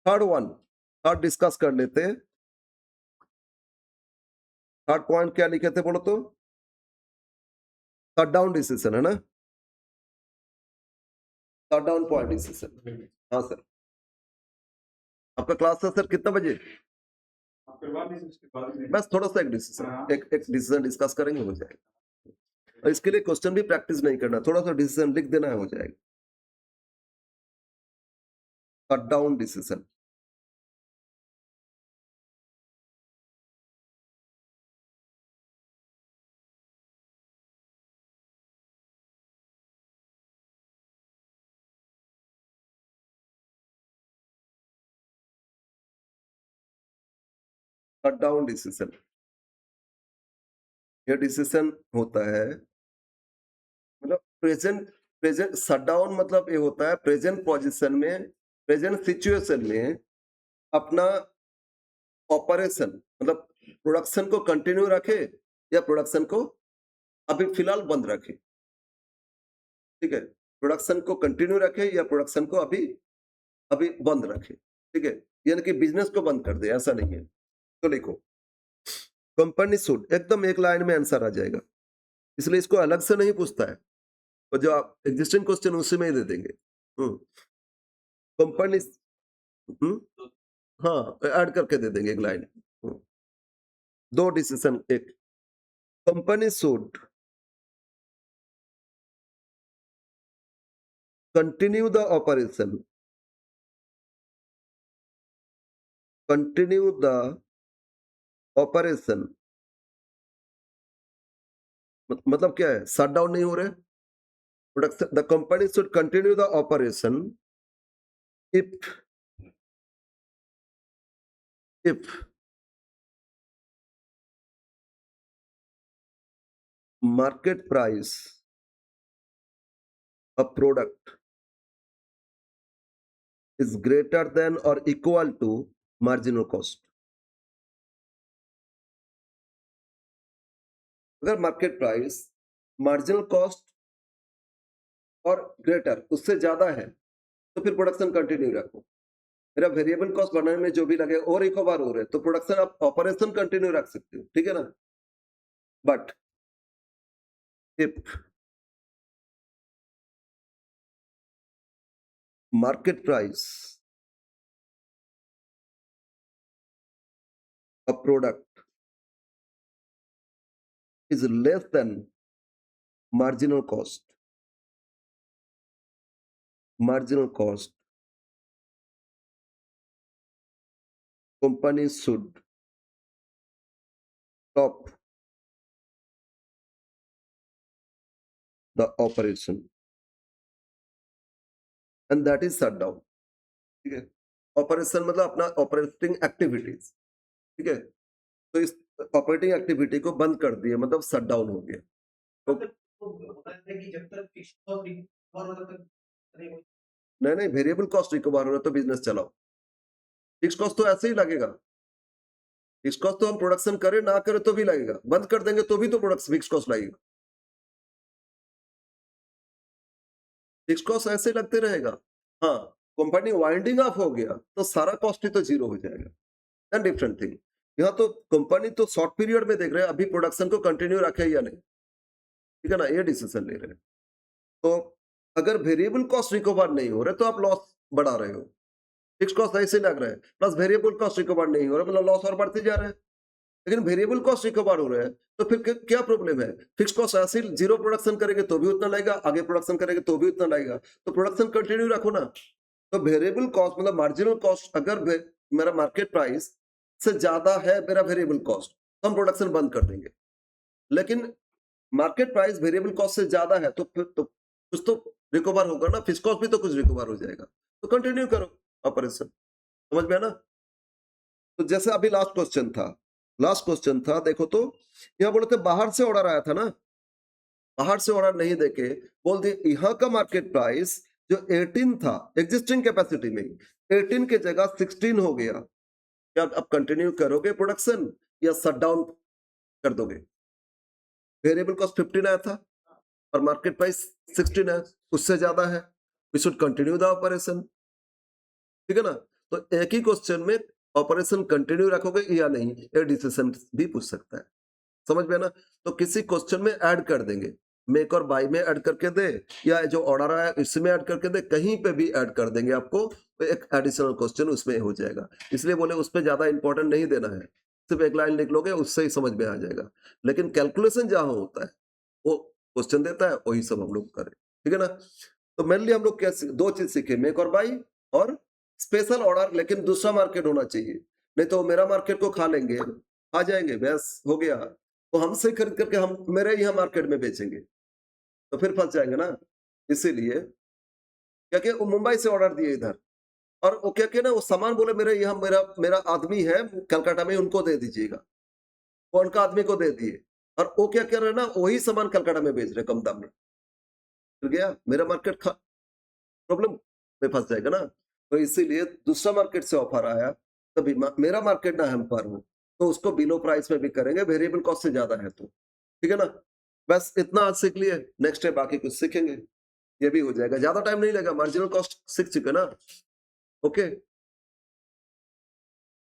थर्ड वन, थर्ड डिस्कस कर लेते हैं। थर्ड पॉइंट क्या लिखे थे बोलो तो, शट डाउन डिसीजन है ना, शट डाउन पॉइंट डिसीजन। हाँ सर, आपका क्लास है सर कितना बजे, बस थोड़ा सा एक डिसीजन, एक डिसीजन डिस्कस करेंगे, हो जाएगा। और इसके लिए क्वेश्चन भी प्रैक्टिस नहीं करना, थोड़ा सा डिसीजन लिख देना है, हो जाएगा। Shut down decision, shut down decision, ये डिसीजन होता है, मतलब प्रेजेंट, प्रेजेंट शट डाउन मतलब ये होता है प्रेजेंट पोजीशन में, प्रेजेंट सिचुएशन में अपना ऑपरेशन, मतलब प्रोडक्शन को कंटिन्यू रखे या प्रोडक्शन को अभी फिलहाल बंद रखे, ठीक है। प्रोडक्शन को कंटिन्यू रखे या प्रोडक्शन को अभी अभी बंद रखे, ठीक है, यानी कि बिजनेस को बंद कर दे, ऐसा नहीं है। तो देखो, कंपनी शुड, एकदम एक लाइन में आंसर आ जाएगा, इसलिए इसको अलग से नहीं पूछता है, और जो आप एग्जिस्टिंग क्वेश्चन उसी में ही दे देंगे। कंपनी, हाँ, ऐड करके दे देंगे एक लाइन। दो डिसीजन, एक, company should continue the operation, continue the operation मतलब क्या है, शट डाउन नहीं हो रहे, production, the company should continue the operation if market price of product is greater than or equal to marginal cost. अगर market price marginal cost और greater उससे ज्यादा है तो फिर प्रोडक्शन कंटिन्यू रखो। मेरा वेरिएबल कॉस्ट बनाने में जो भी लगे और रिकवर हो रहे तो प्रोडक्शन आप ऑपरेशन कंटिन्यू रख सकते हो, ठीक है ना। But if market price of product is less than marginal cost, companies should stop the operation and that is shut down, ठीक है। ऑपरेशन मतलब अपना ऑपरेटिंग एक्टिविटीज, ठीक है। तो इस ऑपरेटिंग एक्टिविटी को बंद कर दिए, मतलब शट डाउन हो गया। तो होता है कि जब तक फिक्स्ड कॉस्ट रिकवर हो तब तक नहीं हो। नहीं वेरिएबल कॉस्ट रिकवर हो रहा है तो बिजनेस चलाओ, फिक्स कॉस्ट तो ऐसे ही लगेगा। फिक्स कॉस्ट तो हम प्रोडक्शन करें ना करें तो भी लगेगा, बंद कर देंगे तो भी तो प्रोडक्शन फिक्स कॉस्ट लगेगा। फिक्स कॉस्ट ऐसे लगते रहेगा। हाँ, कंपनी वाइंडिंग अप हो गया तो सारा कॉस्ट ही तो जीरो हो जाएगा, डिफरेंट थिंग। यहाँ तो कंपनी तो शॉर्ट पीरियड में देख रहे हैं अभी प्रोडक्शन को कंटिन्यू रखे या नहीं, ठीक है ना, ये डिसीजन ले रहे हैं। तो अगर वेरिएबल कॉस्ट रिकवर नहीं हो रहे तो आप लॉस बढ़ा रहे हो, फिक्स कॉस्ट ऐसे लग रहा है प्लस वेरिएबल कॉस्ट रिकवर नहीं हो रहा मतलब लॉस और बढ़ते जा रहे हैं। लेकिन वेरिएबल कॉस्ट रिकवर हो रहा है तो फिर क्या प्रॉब्लम है, फिक्स कॉस्ट ऐसे जीरो प्रोडक्शन करेंगे तो भी उतना लगेगा, आगे प्रोडक्शन करेंगे तो भी उतना लगेगा, तो प्रोडक्शन कंटिन्यू रखो ना। तो वेरिएबल कॉस्ट मतलब मार्जिनल कॉस्ट, अगर मेरा मार्केट प्राइस से ज्यादा है मेरा वेरिएबल कॉस्ट तो हम प्रोडक्शन बंद कर देंगे। लेकिन मार्केट प्राइस वेरिएबल कॉस्ट से ज्यादा है तो फिर तो कुछ तो रिकवर होगा ना, फिक्स कॉस्ट भी तो कुछ रिकवर हो जाएगा, तो कंटिन्यू करो ऑपरेशन। समझ में ना। तो जैसे अभी लास्ट क्वेश्चन था देखो, तो यहाँ बोले थे बाहर से ऑर्डर आया था ना, बाहर से ऑर्डर नहीं देके बोल दिए यहाँ का मार्केट प्राइस जो 18 था एग्जिस्टिंग कैपेसिटी में 18 के जगह 16 हो गया, क्या आप कंटिन्यू करोगे प्रोडक्शन या शट डाउन कर दोगे। वेरिएबल कॉस्ट 15 आया था और मार्केट प्राइस 16 है, उससे ज्यादा है, we should continue the operation, ठीक है ना। तो एक ही क्वेश्चन में ऑपरेशन कंटिन्यू रखोगे या नहीं ये डिसीजन भी पूछ सकता है, समझ में ना। तो किसी क्वेश्चन में ऐड कर देंगे, मेक और बाय में ऐड करके दे या जो ऑर्डर आया इसमें ऐड करके दे, कहीं पे भी ऐड कर देंगे आपको, तो एक एडिशनल क्वेश्चन उसमें हो जाएगा। इसलिए बोले उस पर ज्यादा इंपॉर्टेंट नहीं देना है, सिर्फ एक लाइन लिख लोगे उससे ही समझ में आ जाएगा। लेकिन कैलकुलेशन जहां होता है वो क्वेश्चन देता है वही सब हम लोग करें, ठीक है ना। तो मेनली हम लोग क्या दो चीज सीखे, मेक और बाय और स्पेशल ऑर्डर, लेकिन दूसरा मार्केट होना चाहिए, नहीं तो मेरा मार्केट को खा लेंगे, आ जाएंगे बस हो गया, तो हमसे खरीद करके हम मेरे यहाँ मार्केट में बेचेंगे तो फिर फंस जाएंगे ना। इसीलिए क्या क्या वो मुंबई से ऑर्डर दिए इधर, और वो क्या क्या ना वो सामान बोले मेरे यहाँ मेरा मेरा आदमी है कलकत्ता में उनको दे दीजिएगा, वो उनका आदमी को दे दिए, और वो क्या कर रहे हैं ना वही सामान कलकत्ता में बेच रहे कम दाम में, तो गया मेरा मार्केट प्रॉब्लम में फंस जाएगा ना। तो इसीलिए दूसरा मार्केट से ऑफर आया तभी मेरा मार्केट ना हम पर हो तो उसको बिलो प्राइस में भी करेंगे, वेरिएबल कॉस्ट से ज्यादा है तो, ठीक है ना। बस इतना आज सीख लिए, नेक्स्ट है बाकी कुछ सीखेंगे, ये भी हो जाएगा, ज्यादा टाइम नहीं लगेगा, मार्जिनल कॉस्ट सीख चुके ना। ओके।